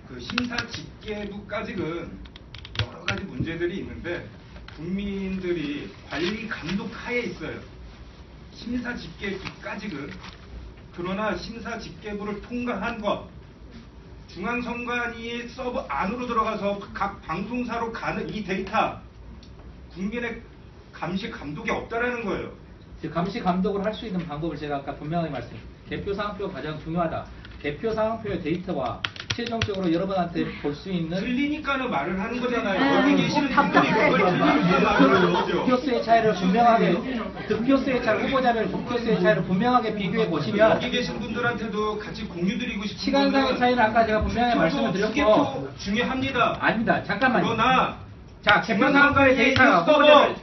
그 심사 집계부까지는 여러 가지 문제들이 있는데 국민들이 관리 감독 하에 있어요. 심사 집계부까지는. 그러나 심사 집계부를 통과한 것, 중앙선관위 서버 안으로 들어가서 각 방송사로 가는 이 데이터 국민의 감시 감독이 없다라는 거예요.
감시 감독을 할 수 있는 방법을 제가 아까 분명히 말씀드렸습니다. 개표 상황표가 가장 중요하다. 개표 상황표의 데이터와 최종적으로 여러분한테 볼 수 있는
틀리니까는 말을 하는 거잖아요. 여기 계시는 분들이 그걸 틀리니까 말을 하는 거죠.
득표수의 차이를 분명하게 득표수의 차이 후보자별 득표수의 차이를 분명하게 비교해 보시면
여기 계신 분들한테도 같이 공유드리고 싶은
시간상의 차이는 아까 제가 분명히 말씀을 드렸고
투개표 중요합니다.
아닙니다. 잠깐만요.
그러나
자 개표 상황표의 데이터가
서버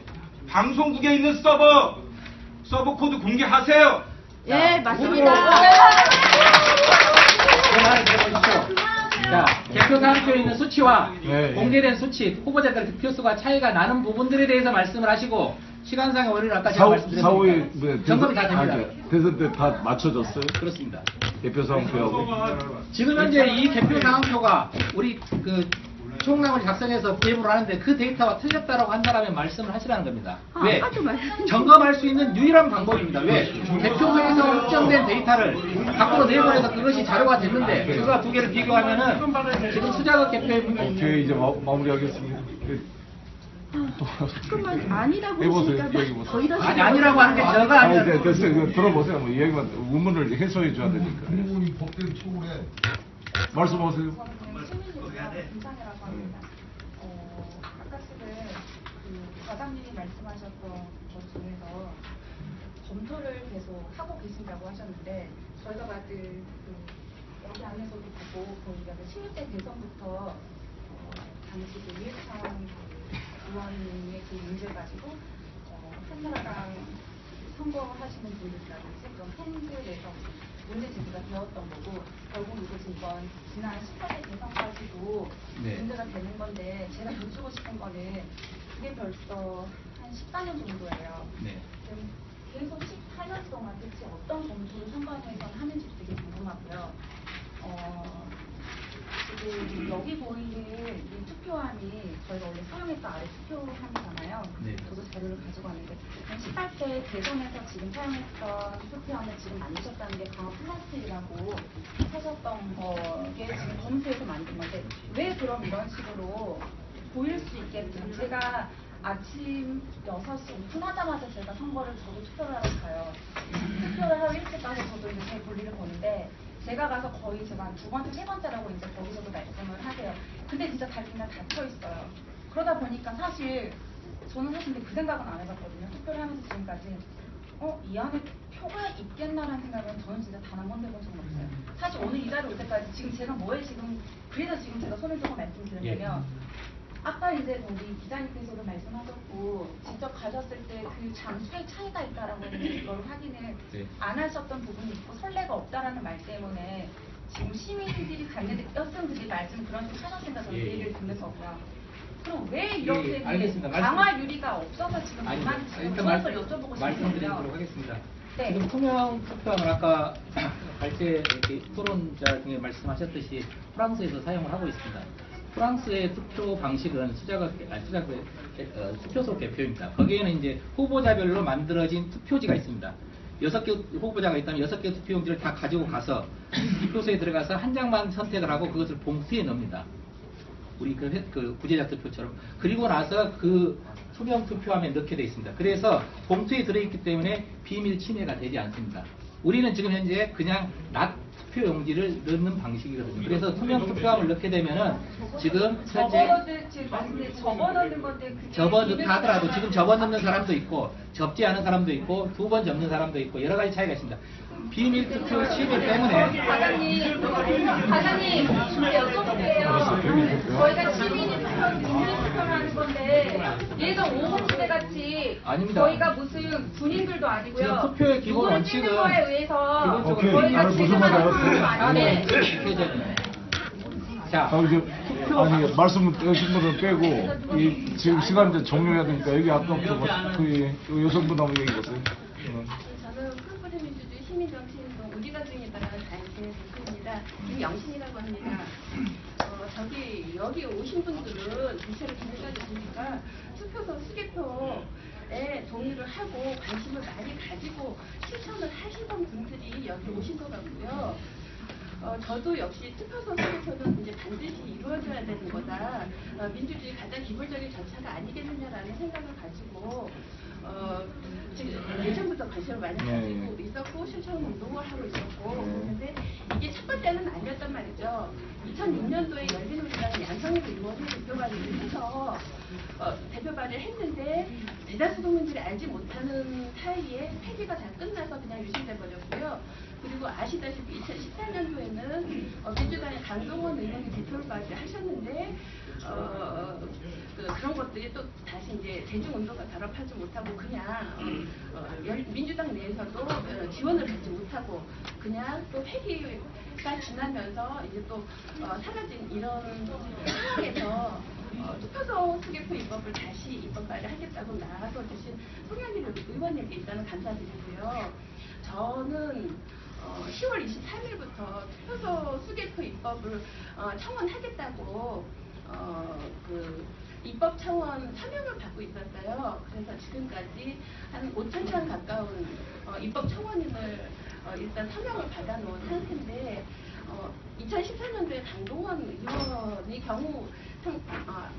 방송국에 있는 서버 코드 공개하세요.
예, 맞습니다.
제 말을 들어보십시오. 자, 개표 상표에 있는 수치와
네,
공개된 수치, 후보자들 득표수가 차이가 나는 부분들에 대해서 말씀을 하시고 시간상의 오류를 아까 제가 말씀드렸습니다. 점검이 다 됩니다.
대선 때 다 맞춰졌어요?
그렇습니다.
개표 상표하고.
지금 현재 이 개표 상황표가 우리 그 총량을 작성해서 배부를 하는데 그 데이터가 틀렸다라고 한다면 말씀을 하시라는 겁니다. 왜? 점검할 수 있는 유일한 방법입니다. 왜? 개표소에서 확정된 데이터를 밖으로 내보내서 그것이 자료가 됐는데 그거와 두 개를 비교하면은 지금 수작업 개표의
오케이, 이제 마무리하겠습니다.
잠깐만 아니라고
해보세요.
하시니까
여기 보세요.
더 이러시면
아니 아니라고 하는 게 저가 아니라
됐어요. 이거 들어보세요. 뭐 얘기만 의문을 해소해 줘야 되니까.
공무원이 법대로 처벌해.
말씀하세요.
김상혜라고 합니다. 아까 지금 그 과장님이 말씀하셨던 것 중에서 검토를 계속 하고 계신다고 하셨는데 저희가 받은 여기 안에서도 보고 보니까 16대 대선부터 당시 그 이해창 의원님의 그 문제 가지고 한나라당 선거하시는 분들이라든지 그런 팬들에서 문제 제기가 되었던 거고 결국 이번 지난 18대 대선까지도 문제가 되는 건데 제가 여쭈고 싶은 거는 그게 벌써 한 14년 정도예요. 지금 계속 14년 동안 대체 어떤 검토를 선관위에서 하는지 되게 궁금하고요. 지금 투표함이 저희가 원래 사용했던 아래 투표함이잖아요.
네.
저도 자료를 가지고 왔는데 18대 대선에서 지금 사용했던 투표함을 지금 만드셨다는 게 강화 플라스틱이라고 하셨던 거게 지금 검수해서 만든 건데 왜 그럼 이런 식으로 보일 수 있게끔 제가 아침 6시 오픈하자마자 제가 선거를 저도 투표를 하러 가요. 투표를 하러 일찍 가서 저도 이제 제 볼일을 보는데 제가 가서 거의 제가 두 번째, 세 번째라고 이제 거기서도 말씀을 하세요. 근데 진짜 다 그냥 닫혀 있어요. 그러다 보니까 사실 저는 사실 근데 그 생각은 안 해봤거든요. 투표를 하면서 지금까지 이 안에 표가 있겠나라는 생각은 저는 진짜 단 한 번도 해본 적은 없어요. 사실 오늘 이 자리에 올 때까지 지금 제가 뭐에 지금 그래서 지금 제가 손을 들고 말씀드리냐면 아까 이제 우리 기자님께서도 말씀하셨고 직접 가셨을 때 그 장수의 차이가 있다라고 이걸 확인을 안 하셨던 부분이 있고 선례가 없다라는 말 때문에 지금 시민들이 갔는데 였으면 말씀 그런 식으로 하셨으니까 저는 그 얘기를 듣는 거고요. 그럼 왜 이렇게
알겠습니다.
강화 유리가 없어서 지금
아니,
그만 지금
일단
그것을 여쭤보고 싶은데요.
말씀드리도록 하겠습니다.
네.
지금 투명 투표함을 아까 발제 이렇게 토론자 중에 말씀하셨듯이 프랑스에서 사용을 하고 있습니다. 프랑스의 투표 방식은 투표소 개표입니다. 거기에는 이제 후보자별로 만들어진 투표지가 있습니다. 6개 후보자가 있다면 6개 투표용지를 다 가지고 가서 투표소에 들어가서 한 장만 선택을 하고 그것을 봉투에 넣습니다. 우리 그 구제자 투표처럼. 그리고 나서 그 투명 투표함에 넣게 되어 있습니다. 그래서 봉투에 들어있기 때문에 비밀 침해가 되지 않습니다. 우리는 지금 현재 그냥 투표 용지를 넣는 방식이거든요. 그래서 투명 투표함을 넣게 되면은 지금 현재
접어 넣는 건데
접어 넣다 하더라도 지금 접어 넣는 사람도 있고 접지 않은 사람도 있고 2번 접는 사람도 있고 여러 가지 차이가 있습니다. 비밀 투표 침해 때문에
과장님 여쭤볼게요. 저희가 시민이 투표를 비밀 투표를 하는 건데 예전 50대 같이
아닙니다.
저희가 무슨 군인들도 아니고요.
지금 투표의 기본
누구를
원칙은
찍는 거에 의해서
기본적으로
저희가
무슨 말인지 알았어요.
아닌데
자,
아니 말씀을 떼신 분은 빼고 지금 시간 이제 종료해야 되니까 여기 아까 그 여성분 얘기 보세요.
저는 푸른뿌리 민주주의 시민정치운동 우리가 중에다가 단체 대표입니다. 김영신이라고 합니다. 여기 오신 분들은 대체로 지금까지 보니까 투표소 수개표에 동의를 하고 관심을 많이 가지고 실천을 하시던 분들이 여기 오신 것 같고요. 저도 역시 투표소 수개표는 이제 반드시 이루어져야 되는 거다. 민주주의 가장 기본적인 절차가 아니겠느냐라는 생각을 가지고 지금 예전부터 관심을 많이 가지고 있었고 실천 운동을 하고 있었고 그런데 이게 첫 번째는 아니었단 말이죠. 2006년도에 열린우리당 양성희 의원이 대표발의를 해서 대표발의를 했는데 대다수 국민들이 알지 못하는 사이에 폐기가 다 끝나서 그냥 유실돼 버렸고요. 그리고 아시다시피 2014년도에는 민주당의 강동원 의원이 대표를 발의하셨는데 그런 것들이 또 다시 이제 대중운동과 결합하지 못하고 그냥 민주당 내에서도 지원을 받지 못하고 그냥 또 회기가 지나면서 이제 또 사라진 이런 상황에서 투표소 수개표 입법을 다시 입법 발의하겠다고 나와서 주신 송영길 의원님께 일단은 감사드리고요. 저는 10월 23일부터 투표소 수개표 입법을 청원하겠다고 그 입법 청원 서명을 받고 있었어요. 그래서 지금까지 한 5,000장 가까운 입법 청원인을 일단 서명을 받아놓은 상태인데 2014년도에 강동원 의원의 경우 참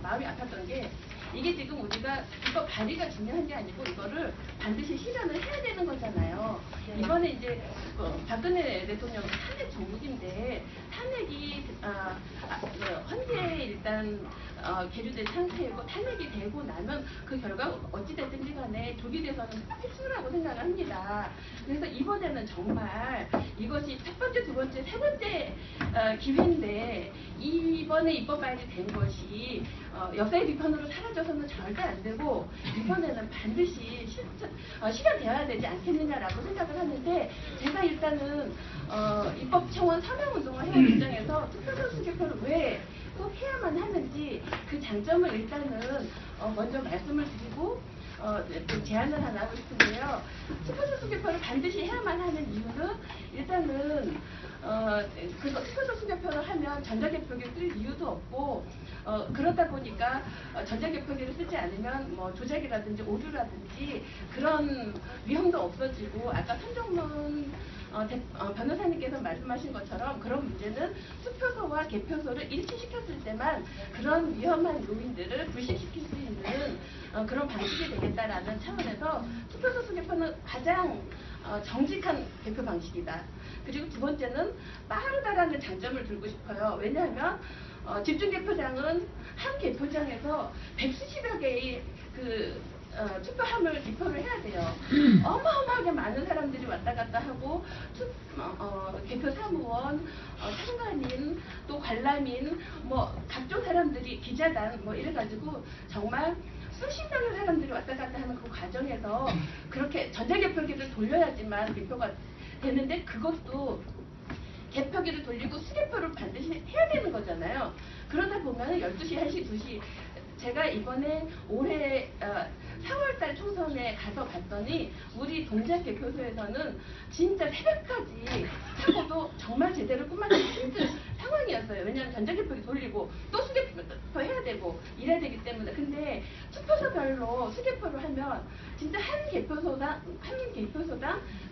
마음이 아팠던 게 이게 지금 우리가 입법 발의가 중요한 게 아니고 이거를 반드시 실현을 해야 되는 거잖아요. 이번에 이제 박근혜 대통령 탄핵 정국인데 탄핵이 헌재에 일단 계류된 상태이고 탄핵이 되고 나면 그 결과 어찌됐든지 간에 조기 대선은 필수라고 생각을 합니다. 그래서 이번에는 정말 이것이 첫 번째, 두 번째, 세 번째 기회인데 이번에 입법 발의된 것이 역사의 비판으로 사라져서는 절대 안 되고 이번에는 반드시 실현되어야 되지 않겠느냐라고 생각을 하는데 제가 일단은 입법 청원 서명 운동을 해온 입장에서 투표소 수개표를 왜 꼭 해야만 하는지 그 장점을 일단은 먼저 말씀을 드리고 또 제안을 하나 하고 싶은데요. 투표소 수개표를 반드시 해야만 하는 이유는 일단은 그래서 투표소 수개표를 하면 전자개표기를 쓸 이유도 없고 그러다 보니까 전자개표기를 쓰지 않으면 뭐 조작이라든지 오류라든지 그런 위험도 없어지고 아까 손정문 변호사님께서 말씀하신 것처럼 그런 문제는 투표소와 개표소를 일치시켰을 때만 그런 위험한 요인들을 불식시킬 수 있는 그런 방식이 되겠다라는 차원에서 투표소 수개표는 가장 정직한 개표 방식이다. 그리고 두 번째는 빠르다라는 장점을 들고 싶어요. 왜냐하면 집중개표장은 한 개표장에서 100수십여 개의 투표함을 기표를 해야 돼요. 어마어마하게 많은 사람들이 왔다 갔다 하고 개표 사무원, 상관인, 또 관람인, 뭐 각종 사람들이 기자단 뭐 이래가지고 정말 수십 명의 사람들이 왔다 갔다 하는 그 과정에서 그렇게 전자개표기를 돌려야지만 개표가 되는데 그것도 개표기를 돌리고 수개표를 반드시 해야 되는 거잖아요. 그러다 보면 12시, 1시, 2시 제가 이번에 올해 4월달 총선에 가서 봤더니 우리 동작개표소에서는 진짜 새벽까지 하고도 정말 제대로 끝마치기 힘든 상황이었어요. 왜냐하면 전자개표기 돌리고 또 수개표 해야 되고 이래야 되기 때문에. 근데 투표소별로 수개표를 하면 진짜 한 개표소당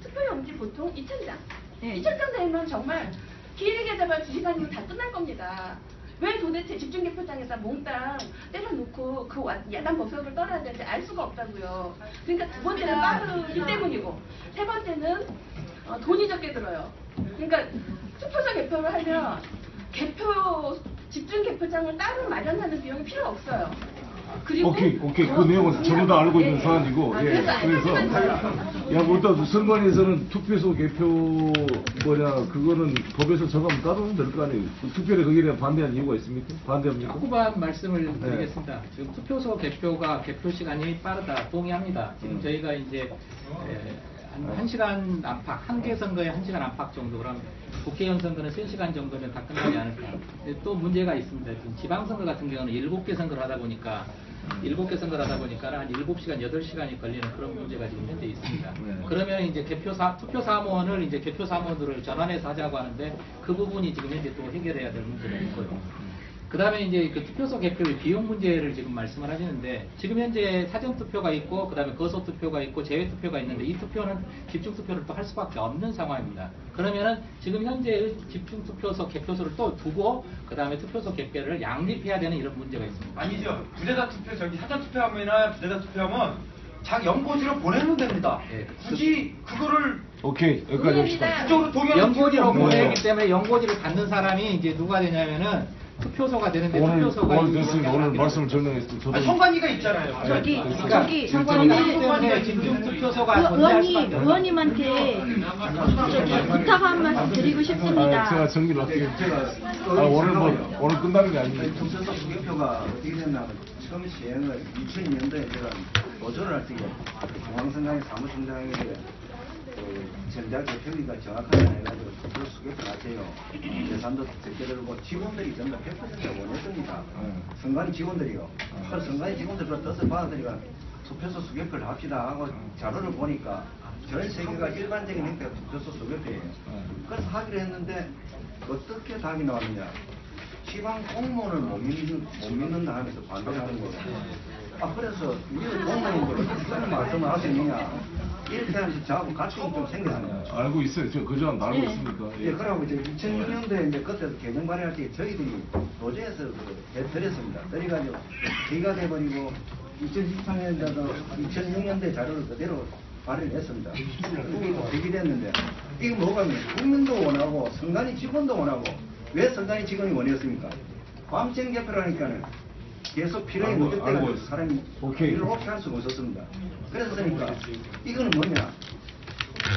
투표용지 보통 2,000장. 2,000장 되면 정말 길게 잡아 2시간이면 다 끝날 겁니다. 왜 도대체 집중개표장에다 몽땅 때려놓고 그 야단 법석을 떨어야 되는지 알 수가 없다고요. 그러니까 두 번째는 빠르기 때문이고 세 번째는 돈이 적게 들어요. 그러니까 투표소 개표를 하면 집중개표장을 따로 마련하는 비용이 필요 없어요. 그리고
오케이. 그 내용은 전부 다 알고 있는 사안이고, 예. 그래서, 일단 선관위에서는 투표소 개표, 그거는 법에서 정하면 따르면 될 거 아니에요. 특별히 거기에 대한 반대한 이유가 있습니까? 반대합니까?
후반 말씀을 드리겠습니다. 지금 투표소 개표가 개표 시간이 빠르다, 동의합니다. 지금 저희가 이제, 한 1시간 안팎, 한 개 선거에 1시간 안팎 정도, 그럼 국회의원 선거는 3시간 정도면 다 끝나지 않을까. 또 문제가 있습니다. 지금 지방선거 같은 경우는 7개 선거를 하다 보니까 한 7시간, 8시간이 걸리는 그런 문제가 지금 현재 있습니다. 그러면 이제 투표 사무원을 이제 개표 사무원으로 전환해서 하자고 하는데 그 부분이 지금 현재 또 해결해야 될 문제가 있고요. 그 다음에 이제 그 투표소 개표의 비용 문제를 지금 말씀을 하시는데 지금 현재 사전투표가 있고 그 다음에 거소투표가 있고 제외투표가 있는데 이 투표는 집중투표를 또 할 수밖에 없는 상황입니다. 그러면은 지금 현재의 집중투표소 개표소를 또 두고 그 다음에 투표소 개표를 양립해야 되는 이런 문제가 있습니다.
아니죠. 부재자 투표, 사전투표함이나 부재자 투표함은 자기 연고지로 보내면 됩니다. 굳이 그거를
오케이, 여기까지 합시다.
그쪽으로 동의하는
연고지로 보내기 때문에 연고지를 받는 사람이 이제 누가 되냐면은 투표소가 되는데 투표소가
오늘 됐습니다. 오늘 말씀을 정리했습니다.
선관위가 있잖아요.
저기
때문에 집중 투표소가
의원님한테 부탁 한 말씀 드리고 싶습니다.
제가 정리를 어떻게 오늘 끝나는 게 아닙니다.
투표소 수개표가 어떻게 됐냐면 처음 시행을 2002년도에 제가 도전을 할 때 중앙선관위 사무총장에게 전자개표기가 정확하게 안 해가지고 투표 수개표 하세요. 예산도 적게 들고 직원들이 전부 100% 원했습니다. 선관위 직원들이요. 그래서 선관위 직원들을 뜻을 받아들이가 투표소 수개표를 합시다 하고 자료를 보니까 전 세계가 일반적인 형태가 투표소 수개표예요. 그래서 하기로 했는데 어떻게 답이 나왔느냐. 지방 공무원을 못 믿는다 하면서 반대를 하는 거예요. 그래서 우리 공무원들은 무슨 말씀을 하시느냐. 이렇게 하면서 저하고 갈등이 좀 생겼어요.
알고 있어요. 저 그전 알고 있습니까?
예, 그러고 이제 2006년도에 이제 그때 개정 발의할 때 저희들이 도저에서 드렸습니다. 그래가지고 저희가 돼버리고 2013년도도 2006년도에 자료를 그대로 발의를 했습니다. 그게 또 대기됐는데 이게 뭐가 국민도 원하고 선관위 직원도 원하고 왜 선관위 직원이 원했습니까? 밤생 개표를 하니까는 계속 필요에 누적돼가지고 사람이 일을 없이 할 수가 없었습니다. 그래서 그러니까 이거는 뭐냐?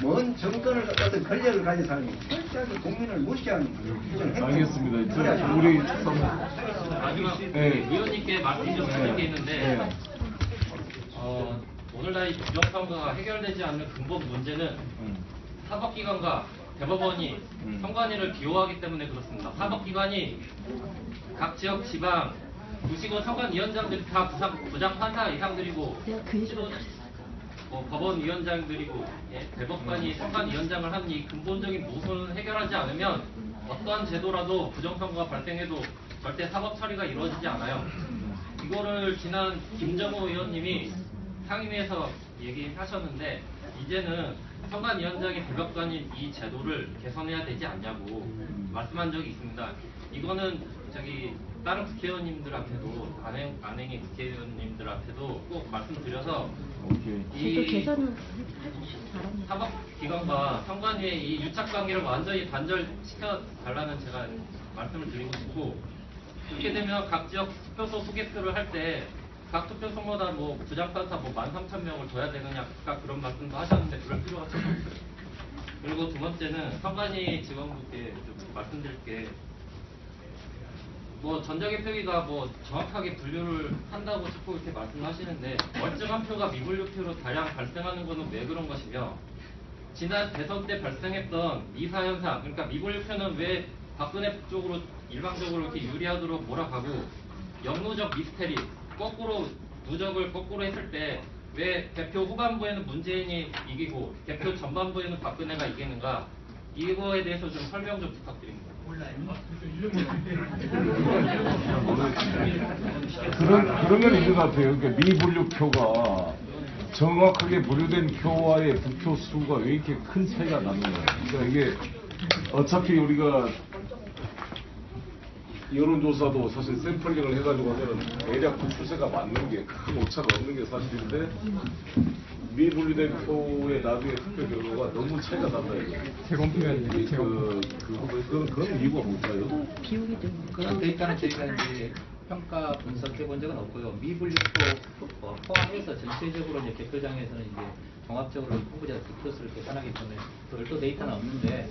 먼 정권을 어떤 권력을 가진 사람이 철저하게 국민을 무시하는 기준을 했죠.
알겠습니다. 우리
의원님께 말씀 좀 드릴 게 있는데 오늘날 이 부정선거가 해결되지 않는 근본 문제는 사법기관과 대법원이 선관위를 비호하기 때문에 그렇습니다. 사법기관이 각 지역 지방 구시군 선관위원장들이 다 부장 판사 이상들이고 뭐 법원위원장들이고 대법관이 선관위원장을 하는 이 근본적인 모순을 해결하지 않으면 어떠한 제도라도 부정선거가 발생해도 절대 사법 처리가 이루어지지 않아요. 이거를 지난 김정호 의원님이 상임위에서 얘기하셨는데 이제는 선관위원장이 대법관인 이 제도를 개선해야 되지 않냐고 말씀한 적이 있습니다. 이거는 다른 국회의원님들한테도 안행이 국회의원님들한테도 꼭 말씀드려서
제도 개선을 해주시기 바랍니다.
사법기관과 선관위의 이 유착관계를 완전히 단절시켜 달라는 제가 말씀을 드리고 싶고, 그렇게 되면 각 지역 투표소 소개표를 할 때 각 투표소마다 뭐 부장판사 13,000명을 둬야 되느냐 아까 그런 말씀도 하셨는데 그럴 필요가 전혀 없어요. 그리고 두 번째는 선관위 직원분께 좀 말씀드릴 게, 뭐 전자개표기가 뭐 정확하게 분류를 한다고 자꾸 이렇게 말씀하시는데 멀쩡한 표가 미분류표로 다량 발생하는 것은 왜 그런 것이며, 지난 대선 때 발생했던 미사현상, 그러니까 미분류표는 왜 박근혜 쪽으로 일방적으로 이렇게 유리하도록 몰아가고, 역누적 미스테리, 거꾸로 누적을 거꾸로 했을 때 왜 개표 후반부에는 문재인이 이기고 개표 전반부에는 박근혜가 이기는가, 이거에 대해서 좀 설명 좀 부탁드립니다.
그러면 있는 것 같아요. 그러니까 미분류표가 정확하게 분류된 표와의 득표 수가 왜 이렇게 큰 차이가 나는 거예요. 그러니까 이게 어차피 우리가 여론조사도 사실 샘플링을 해가지고 하면은 대략 그 추세가 맞는 게 큰 오차가 없는 게 사실인데, 미분류된 표의 나중에 투표 결과가 너무 차이가 난다 이거. 그런 이유가 뭘까요?
비용이 좀
그런 데이터는 저희가 이제 평가 분석해 본 적은 없고요. 미분류표 포함해서 전체적으로 이제 개표장에서는 이제 종합적으로 후보자 득표수를 계산하기 때문에 별도 데이터는 없는데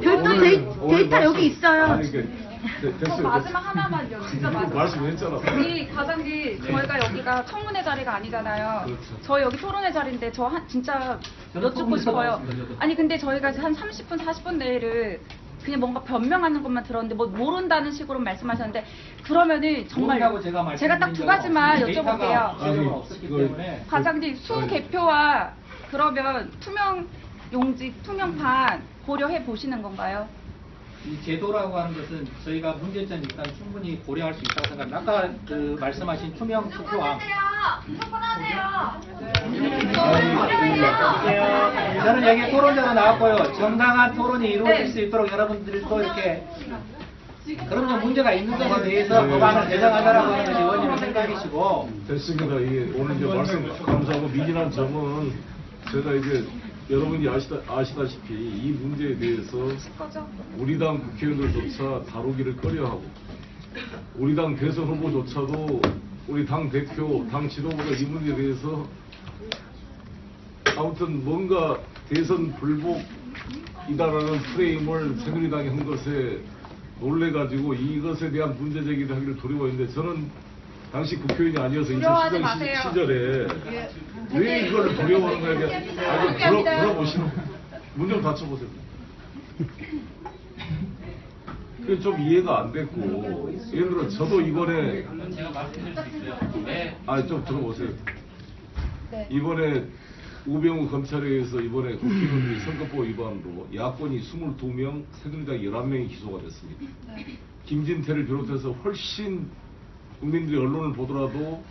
별도 데이터 여기 있어요.
아니, 됐어요.
마지막 하나만요. 진짜 마지막.
말씀했잖아.
우리 과장님, 저희가 여기가 청문회 자리가 아니잖아요.
그렇죠.
저희 여기 토론회 자리인데 진짜 여쭙고 싶어요. 아니 근데 저희가 한 30분, 40분 내를 그냥 뭔가 변명하는 것만 들었는데 뭐 모른다는 식으로 말씀하셨는데, 그러면은 정말 제가 딱 두 가지만 여쭤볼게요. 과장님, 수 개표와 그러면 투명 용지, 투명판 고려해 보시는 건가요?
이 제도라고 하는 것은 저희가 문제점이 일단 충분히 고려할 수 있다고 생각합니다. 아까 그 말씀하신 투명 투표함. 저는 여기 토론자로 나왔고요. 정당한 토론이 이루어질 수 있도록 여러분들이 또 이렇게 그러면 문제가 있는 것에 대해서 법안을 개정하자라고 하는 것이 의원님의 생각이시고.
됐습니다. 이게 오늘 이제 말씀 감사하고 미진한 점은 제가 이제 여러분이 아시다시피 이 문제에 대해서 우리 당 국회의원들조차 다루기를 꺼려하고, 우리 당 대선 후보조차도 우리 당 대표, 당 지도부가 이 문제에 대해서 아무튼 뭔가 대선 불복이다라는 프레임을 새누리당이 한 것에 놀래가지고 이것에 대한 문제 제기를 하기를 두려워했는데, 저는 당시 국회의원이 아니어서 2010년 시절에 왜 이걸 두려워하는가, 들어보시면 문 좀 닫혀보세요. 그게 좀 이해가 안 됐고, 예를 들어 저도 이번에
제가 말씀드릴 수 있어요. 왜?
좀 들어보세요. 이번에 우병우 검찰에 의해서 이번에 국회의원들이 선거법 위반으로 야권이 22명, 새누리당 11명이 기소가 됐습니다. 김진태를 비롯해서 훨씬 국민들이 언론을 보더라도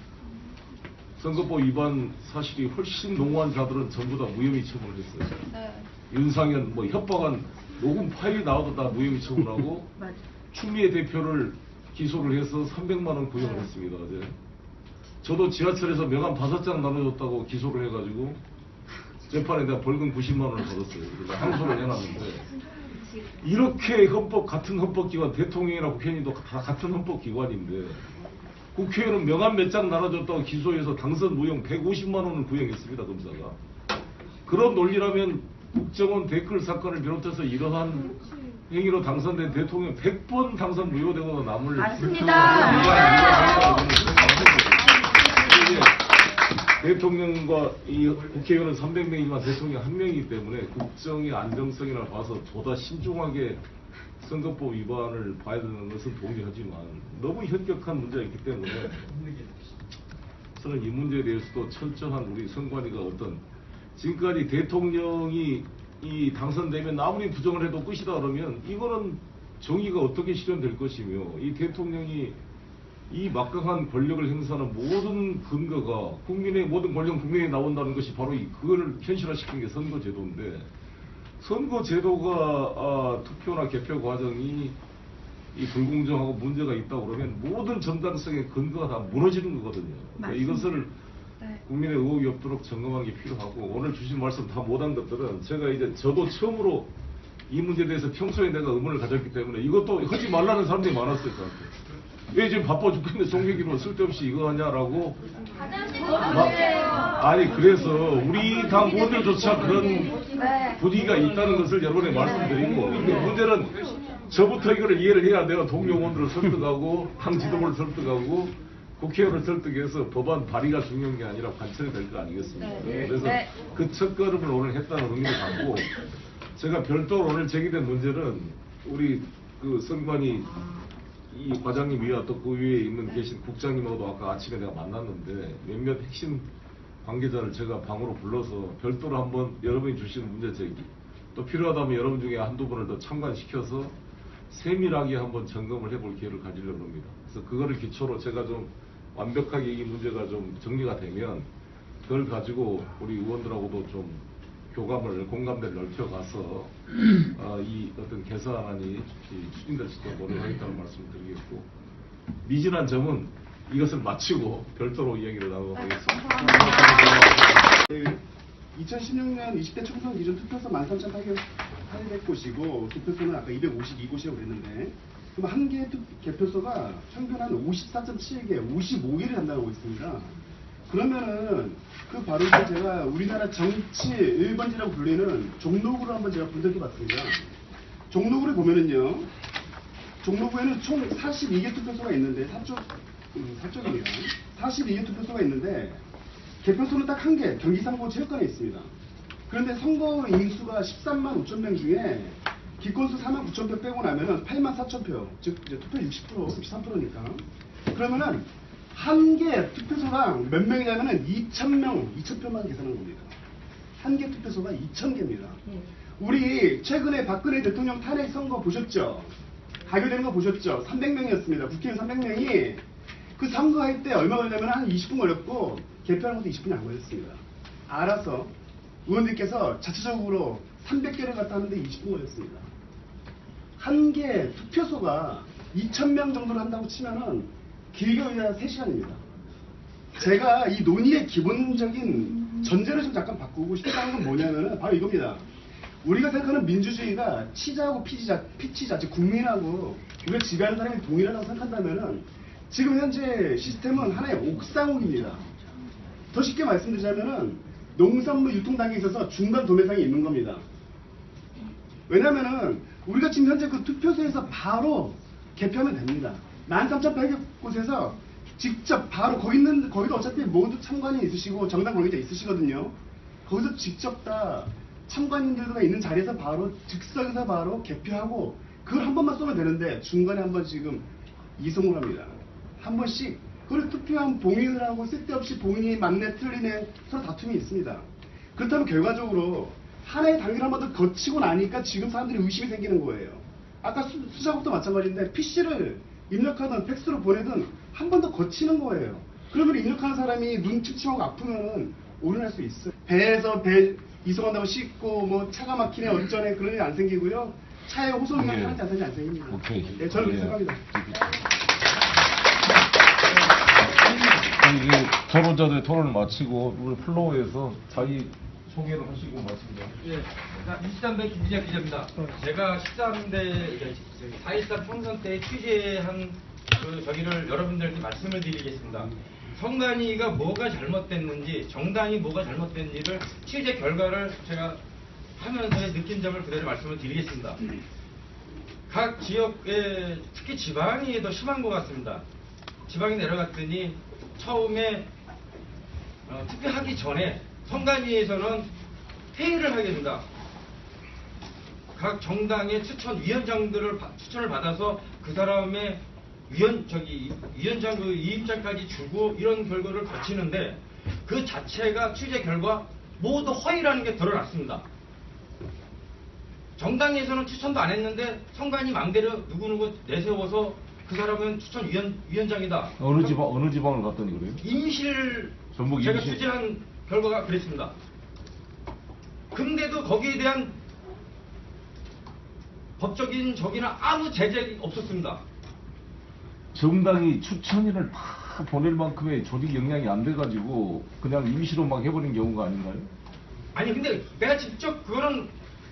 선거법 위반 사실이 훨씬 농후한 자들은 전부 다 무혐의 처분을 했어요. 윤상현 협박한 녹음 파일이 나와도 다 무혐의 처분하고 추미애 대표를 기소를 해서 300만 원 구형을 했습니다. 어제. 저도 지하철에서 명함 5장 나눠줬다고 기소를 해가지고 재판에 내가 벌금 90만 원을 받았어요. 항소를 해놨는데, 이렇게 같은 헌법기관, 대통령이나 국회의원도 다 같은 헌법기관인데 국회의원은 명함 몇 장 나눠줬다고 기소해서 당선 무효 150만 원을 구형했습니다. 검사가. 그런 논리라면 국정원 댓글 사건을 비롯해서 이러한 행위로 당선된 대통령 100번 당선 무효되거나 남을
맞습니다.
대통령과 이 국회의원은 300명이지만 대통령 1명이기 때문에 국정의 안정성이나 봐서 보다 신중하게 선거법 위반을 봐야 되는 것은 동의하지만 너무 현격한 문제가 있기 때문에 저는 이 문제에 대해서도 철저한 우리 선관위가 어떤 지금까지 대통령이 이 당선되면 아무리 부정을 해도 끝이다 그러면 이거는 정의가 어떻게 실현될 것이며 이 대통령이 이 막강한 권력을 행사하는 모든 근거가 국민의 모든 권력은 국민에 나온다는 것이 바로 그걸 현실화시키는 게 선거제도인데 선거제도가 투표나 개표 과정이 이 불공정하고 문제가 있다고 그러면 모든 정당성의 근거가 다 무너지는 거거든요. 그러니까 이것을 국민의 의혹이 없도록 점검하는 게 필요하고 오늘 주신 말씀 다 못한 것들은 제가 이제 저도 처음으로 이 문제에 대해서 평소에 내가 의문을 가졌기 때문에 이것도 하지 말라는 사람들이 많았어요. 저한테. 왜 지금 바빠 죽겠는데 송객기로 쓸데없이 이거 하냐라고. 아니 그래서 우리 당 의원들조차 그런 분위기가 있다는 것을 여러분에 말씀드리고 근데 문제는 저부터 이거를 이해를 해야 돼요. 동료 의원들을 설득하고 당 지도부를 설득하고 국회의원을 설득해서 법안 발의가 중요한 게 아니라 관철이 될 거 아니겠습니까? 그래서 그 첫걸음을 오늘 했다는 의미를 갖고 제가 별도로 오늘 제기된 문제는 우리 그 선관위 이 과장님이와 또 그 위에 있는 계신 국장님하고도 아까 아침에 내가 만났는데 몇몇 핵심 관계자를 제가 방으로 불러서 별도로 한번 여러분이 주시는 문제 제기 또 필요하다면 여러분 중에 한두 분을 더 참관시켜서 세밀하게 한번 점검을 해볼 기회를 가지려고 합니다. 그래서 그거를 기초로 제가 좀 완벽하게 이 문제가 좀 정리가 되면 그걸 가지고 우리 의원들하고도 좀 공감대를 넓혀가서 이 어떤 개선안이 추진될 수 있도록 노력하겠다는 말씀을 드리겠고 미진한 점은 이것을 마치고 별도로 이야기를 나누도록 하겠습니다.
2016년 20대 총선 기준 투표소 13,800곳이고 투표소는 아까 252곳이라고 그랬는데 그럼 한 개의 개표소가 평균 한 54.7개, 55개를 담당하고 있습니다. 그러면은 그 바로 제가 우리나라 정치 1번지라고 불리는 종로구를 한번 제가 분석해 봤습니다. 종로구를 보면은요, 종로구에는 총 42개 투표소가 있는데, 4쪽입니다. 42개 투표소가 있는데, 개표소는 딱 한 개, 경기상고 체육관에 있습니다. 그런데 선거 인수가 13만 5천 명 중에 기권수 4만 9천 표 빼고 나면은 8만 4천 표, 즉 이제 투표 60%, 63%니까. 그러면은 한 개 투표소당 몇 명이냐면은 2,000표만 계산한 겁니다. 한 개 투표소가 2,000개입니다. 우리 최근에 박근혜 대통령 탄핵 선거 보셨죠? 가결되는 거 보셨죠? 300명이었습니다. 국회의원 300명이 그 선거할 때 얼마 걸렸냐면 한 20분 걸렸고 개표하는 것도 20분이 안 걸렸습니다. 알아서 의원들께서 자체적으로 300개를 갖다 하는데 20분 걸렸습니다. 한 개 투표소가 2,000명 정도를 한다고 치면은 길게 걸려야 3시간입니다. 제가 이 논의의 기본적인 전제를 좀 잠깐 바꾸고 싶다는 건 뭐냐면은 바로 이겁니다. 우리가 생각하는 민주주의가 치자하고 피치자, 즉 국민하고 우리가 지배하는 사람이 동일하다고 생각한다면은 지금 현재 시스템은 하나의 옥상옥입니다. 더 쉽게 말씀드리자면은 농산물 유통 단계에 있어서 중간 도매상이 있는 겁니다. 왜냐면은 우리가 지금 현재 그 투표소에서 바로 개표하면 됩니다. 13,800곳에서 직접 바로 거기도 어차피 모두 참관이 있으시고 정당 관계자 있으시거든요. 거기서 직접 다 참관인들과 있는 자리에서 바로 즉석에서 바로 개표하고 그걸 한 번만 쏘면 되는데 중간에 한 번 지금 이송을 합니다. 한 번씩 그걸 투표한 봉인을 하고 쓸데없이 봉인이 맞네 틀리네 서로 다툼이 있습니다. 그렇다면 결과적으로 하나의 단계를 한 번 더 거치고 나니까 지금 사람들이 의심이 생기는 거예요. 아까 수작업도 마찬가지인데 PC를 입력하든 팩스로 보내든 한 번 더 거치는 거예요. 그러면 입력하는 사람이 눈 침침하고 아프면은 오른할 수 있어요. 배에서 배 이송한다고 씻고 뭐 차가 막히네 어쩌네 그런 일이 안 생기고요. 차에 호소기가 하나도 안 생깁니다. 네, 저는 그렇게 생각합니다.
이제 토론자들의 토론을 마치고 우리 플로어에서 자기 소개를 하시고 마칩니다.
예, 23대 김진혁 기자입니다. 제가 13대 4.13 총선 때 취재한 그 저기를 여러분들께 말씀을 드리겠습니다. 선관위가 뭐가 잘못됐는지, 정당이 뭐가 잘못됐는지를 취재 결과를 제가 하면서의 느낀 점을 그대로 말씀을 드리겠습니다. 각 지역에 특히 지방이 더 심한 것 같습니다. 지방에 내려갔더니 처음에 투표하기 전에 선관위에서는 회의를 하게 된다. 각 정당의 추천위원장들을 추천을 받아서 그 사람의 위원장 그 이임장까지 주고 이런 결과를 거치는데 그 자체가 취재 결과 모두 허위라는 게 드러났습니다. 정당에서는 추천도 안 했는데 선관위 맘대로 누구누구 내세워서 그 사람은 추천 위원장이다.
어느 지방을 갔더니 그래요?
임실
전북
제가
임실.
취재한 결과가 그랬습니다. 근데도 거기에 대한 법적인 적이나 아무 제재가 없었습니다.
정당이 추천인을 다 보낼 만큼의 조직 역량이 안 돼가지고 그냥 임시로 막 해버린 경우가 아닌가요?
아니 근데 내가 직접 그거는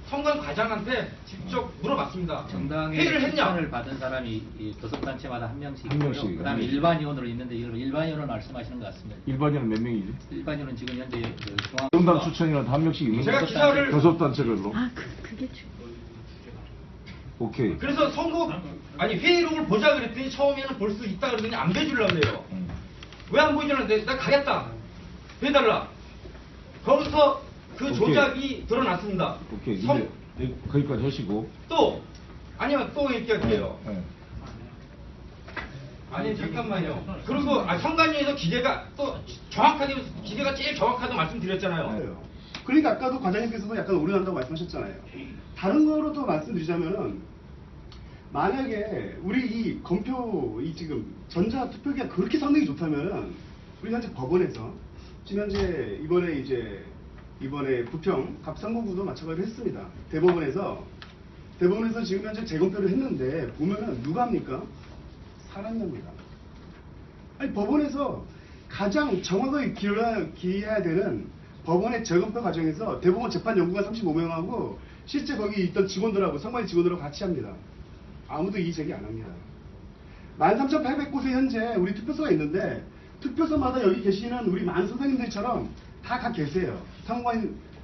선관 과장한테 직접 물어봤습니다.
정당의
회의를 했냐?
추천을 받은 사람이 이 교섭단체마다 한 명씩
한 명씩.
있고요. 그다음에 일반 위원으로 있는데 일반 위원을 말씀하시는 것 같습니다.
일반인은 몇 명이지?
일반 위원은 지금 현재 그 중앙
정당 추천인은 한 명씩 있는
제가
거죠?
기사를-
교섭단체별로.
그게 중.
오케이.
그래서 회의록을 보자 그랬더니 처음에는 볼 수 있다 그러더니 안 보여주려고요. 왜 안 보여주려는데 나 가겠다. 해달라. 거기서 그
오케이.
조작이 드러났습니다.
오케이. 이제 거기까지 하시고.
또 아니면 또 얘기할게요.
네.
아니 잠깐만요. 그리고 선관위에서 기재가 또 정확하게 기재가 제일 정확하다고 말씀드렸잖아요.
그러니까 아까도 과장님께서도 약간 오류난다고 말씀하셨잖아요. 다른 거로 또 말씀드리자면은 만약에 우리 이 검표 지금 전자 투표기가 그렇게 성능이 좋다면은 우리 현재 법원에서 지금 현재 이번에 부평 갑상고구도 마찬가지로 했습니다. 대법원에서 지금 현재 재검표를 했는데 보면은 누가 합니까? 사람입니다. 아니 법원에서 가장 정확하게 기해야 되는 법원의 재검표 과정에서 대법원 재판연구관 35명하고 실제 거기 있던 직원들하고 선관위 직원들하고 같이 합니다. 아무도 이의 제기 안 합니다. 13,800곳에 현재 우리 투표소가 있는데 투표소마다 여기 계시는 우리 많은 선생님들처럼 다 계세요.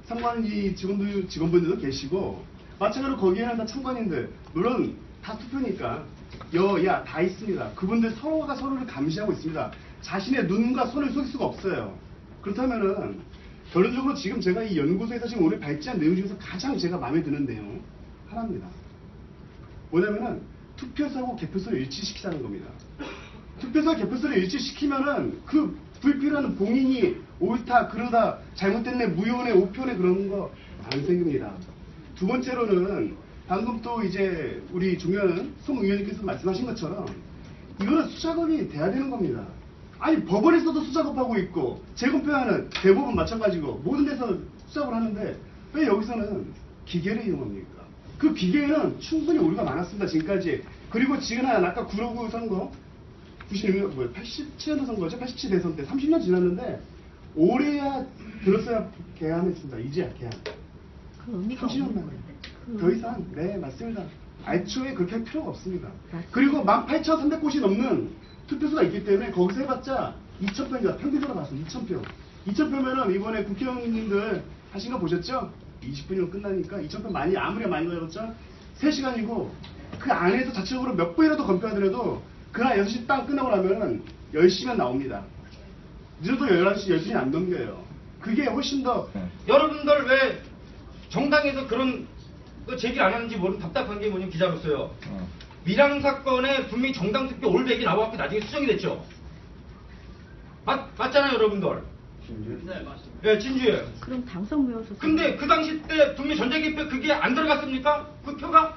선관위 직원분들도 계시고 마찬가지로 거기에는 다 참관인들 물론 다 투표니까 여야 다 있습니다. 그분들 서로가 서로를 감시하고 있습니다. 자신의 눈과 손을 속일 수가 없어요. 그렇다면은 결론적으로 지금 제가 이 연구소에서 지금 오늘 발제한 내용 중에서 가장 제가 마음에 드는 내용 하나입니다. 뭐냐면은 투표소하고 개표소를 일치시키자는 겁니다. 투표소와 개표소를 일치시키면은 그 불필요한 봉인이 옳다 그러다 잘못됐네 무효네 오표네 그런 거 안 생깁니다. 두 번째로는 방금 또 이제 우리 중요한 송 의원님께서 말씀하신 것처럼 이거는 수작업이 돼야 되는 겁니다. 아니 법원에서도 수작업하고 있고 재검표하는 대법원 마찬가지고 모든 데서 수작을 하는데 왜 여기서는 기계를 이용합니까? 그 기계에는 충분히 오류가 많았습니다. 지금까지. 그리고 지금 아까 9.5 선거 96년 87년도 선거죠. 87 대선 때 30년 지났는데 올해야 들었어야 개항했습니다. 이제야 개항.
그 의미가
30년 만에. 더 이상 네 맞습니다. 애초에 그렇게 할 필요가 없습니다. 그리고 18,300곳이 넘는 투표소가 있기 때문에 거기서 해봤자 2,000표입니다. 평균적으로 봤어요. 2,000표. 2,000표면은 이번에 국회의원님들 하신 거 보셨죠? 20분이면 끝나니까 2,000표 아무리 많이 걸었죠? 3시간이고 그 안에서 자체적으로 몇 번이라도 검표하더라도 그날 6시 땅 끝나고 나면 10시간 나옵니다. 늦어도 11시, 12시 안 넘겨요. 그게 훨씬 더
여러분들 왜 정당에서 그런 거 제기를 안 하는지 모르는 답답한 게 뭐냐면 기자로서요. 밀항 사건에 분명히 정당 투표 올백이 나와갖고 나중에 수정이 됐죠. 맞잖아요, 여러분들.
네, 맞습니다.
네, 진주예요.
그럼 당선 무효소.
근데 그 당시 때 분명히 전자개표 그게 안 들어갔습니까? 그 표가?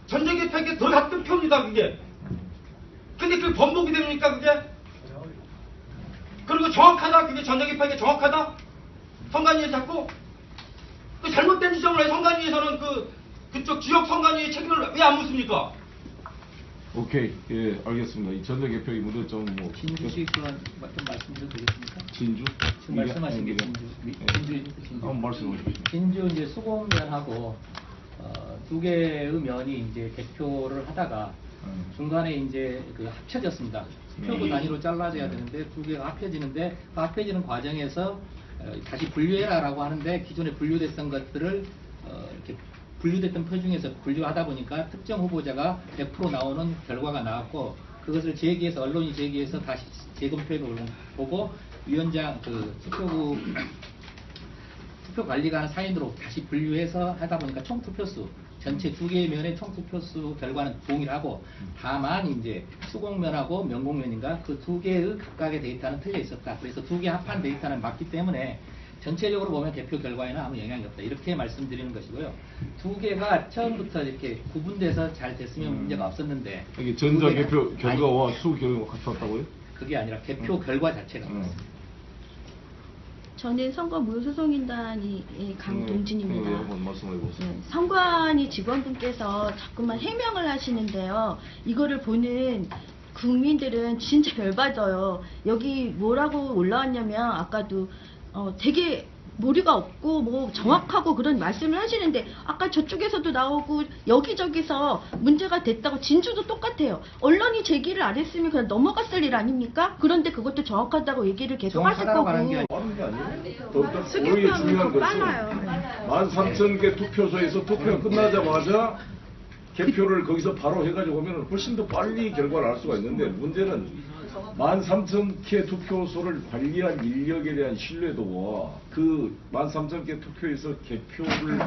전자개표에 들어갔던 표입니다, 그게. 근데 그 번복이 됩니까, 그게? 그리고 정확하다, 그게 전자개표에 정확하다? 선관위에 자꾸? 그 잘못된 지점을 왜 선관위에서는 그쪽 지역 선관위의 책임을 왜 안 묻습니까?
오케이. 예, 알겠습니다. 이 전자개표의 문제점
진주시권 좀 말씀드려도 되겠습니까?
진주?
지금 말씀하신 게 진주.
한번 말씀해 주시죠.
진주 이제 수공면하고 두 개의 면이 이제 개표를 하다가 중간에 이제 합쳐졌습니다. 표구 단위로 잘라져야 되는데 두 개가 합쳐지는데 그 합쳐지는 과정에서 다시 분류해라라고 하는데 기존에 분류됐던 것들을 이렇게 분류됐던 표 중에서 분류하다 보니까 특정 후보자가 100% 나오는 결과가 나왔고 그것을 제기해서 언론이 제기해서 다시 재검표를 보고 위원장 투표구 투표 관리관 사인으로 다시 분류해서 하다 보니까 총 투표수 전체 두 개의 면의 총 투표수 결과는 동일하고 다만 이제 수공면하고 명공면인가 그 두 개의 각각의 데이터는 틀려 있었다. 그래서 두 개 합한 데이터는 맞기 때문에 전체적으로 보면 개표 결과에는 아무 영향이 없다. 이렇게 말씀드리는 것이고요. 두 개가 처음부터 이렇게 구분돼서 잘 됐으면 문제가 없었는데
이게 전자
두 개가-
개표 결과와 수 결과가 같이 왔다고요?
그게 아니라 개표 결과 자체가 그렇습니다.
저는 선거무효소송인단이 강동진입니다.
한번 말씀해 보세요.
네, 선관위 직원분께서 자꾸만 해명을 하시는데요. 이거를 보는 국민들은 진짜 열받아요. 여기 뭐라고 올라왔냐면 아까도 되게 머리가 없고 뭐 정확하고 그런 말씀을 하시는데 아까 저쪽에서도 나오고 여기저기서 문제가 됐다고 진주도 똑같아요. 언론이 제기를 안 했으면 그냥 넘어갔을 일 아닙니까? 그런데 그것도 정확하다고 얘기를 계속 하실 거고.
빠른 게 아니에요. 더욱더 오히려
수개표하면
중요한
더
것은
빨라요.
13,000개 투표소에서 투표가 끝나자마자 개표를 거기서 바로 해가지고 오면 훨씬 더 빨리 결과를 알 수가 있는데 문제는 13,000개 투표소를 관리한 인력에 대한 신뢰도와 그 13,000개 투표에서 개표를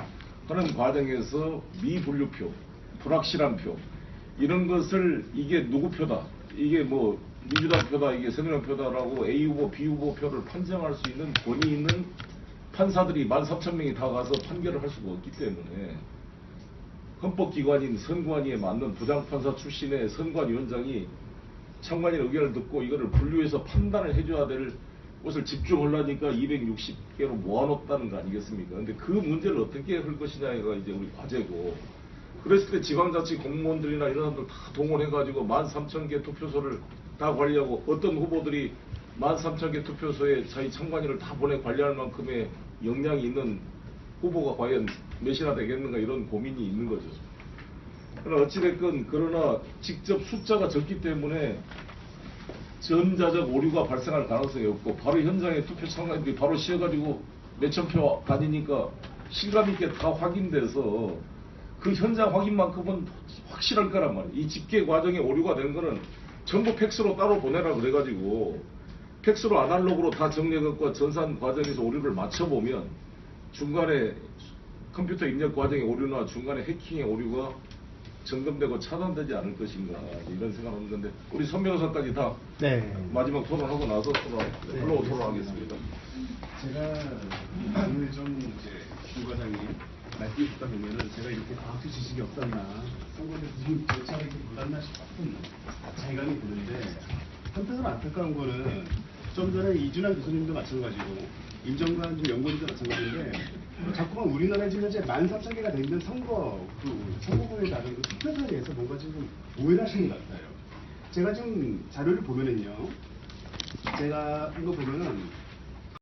하는 과정에서 미분류표, 불확실한 표 이런 것을 이게 누구 표다, 이게 뭐 민주당 표다, 이게 새누리당 표다라고 A 후보, B 후보 표를 판정할 수 있는 권위 있는 판사들이 13,000명이 다 가서 판결을 할 수가 없기 때문에 헌법기관인 선관위에 맞는 부장판사 출신의 선관위원장이 참관인 의견을 듣고 이거를 분류해서 판단을 해줘야 될 것을 집중하려니까 260개로 모아놓았다는 거 아니겠습니까? 근데 그 문제를 어떻게 할 것이냐가 이제 우리 과제고, 그랬을 때 지방자치 공무원들이나 이런 사람들 다 동원해가지고 13,000개 투표소를 다 관리하고 어떤 후보들이 13,000개 투표소에 자기 참관인을 다 보내 관리할 만큼의 역량이 있는 후보가 과연 몇이나 되겠는가 이런 고민이 있는 거죠. 그러나 어찌됐건 그러나 직접 숫자가 적기 때문에 전자적 오류가 발생할 가능성이 없고 바로 현장에 투표 참관인들이 바로 씌어가지고 몇천 표 다니니까 실감 있게 다 확인돼서 그 현장 확인만큼은 확실할 거란 말이에요. 이 집계 과정에 오류가 된 거는 전부 팩스로 따로 보내라 그래가지고 팩스로 아날로그로 다 정리해갖고 전산 과정에서 오류를 맞춰보면 중간에 컴퓨터 입력 과정의 오류나 중간에 해킹의 오류가 점검되고 차단되지 않을 것인가 이런 생각을 하는 건데 우리 선 변호사까지 다 마지막 토론하고 나서 불러오 토론하겠습니다.
제가 오늘 좀 이제 주 과장님 말씀 듣다 보면은 제가 이렇게 과학적 지식이 없었나 선거에 지금 절차가 이렇게 몰랐나 싶은 자괴감이 드는데 한편으로 안타까운 거는 좀 전에 이준환 교수님도 마찬가지고 임정관 연구원도 마찬가지인데 자꾸만 우리나라에 지금 현재 13,000개가 되는 선거구에 다른 그 투표소에 대해서 뭔가 지금 오해를 하시는 것 같아요. 제가 지금 자료를 보면은요, 제가 이거 보면은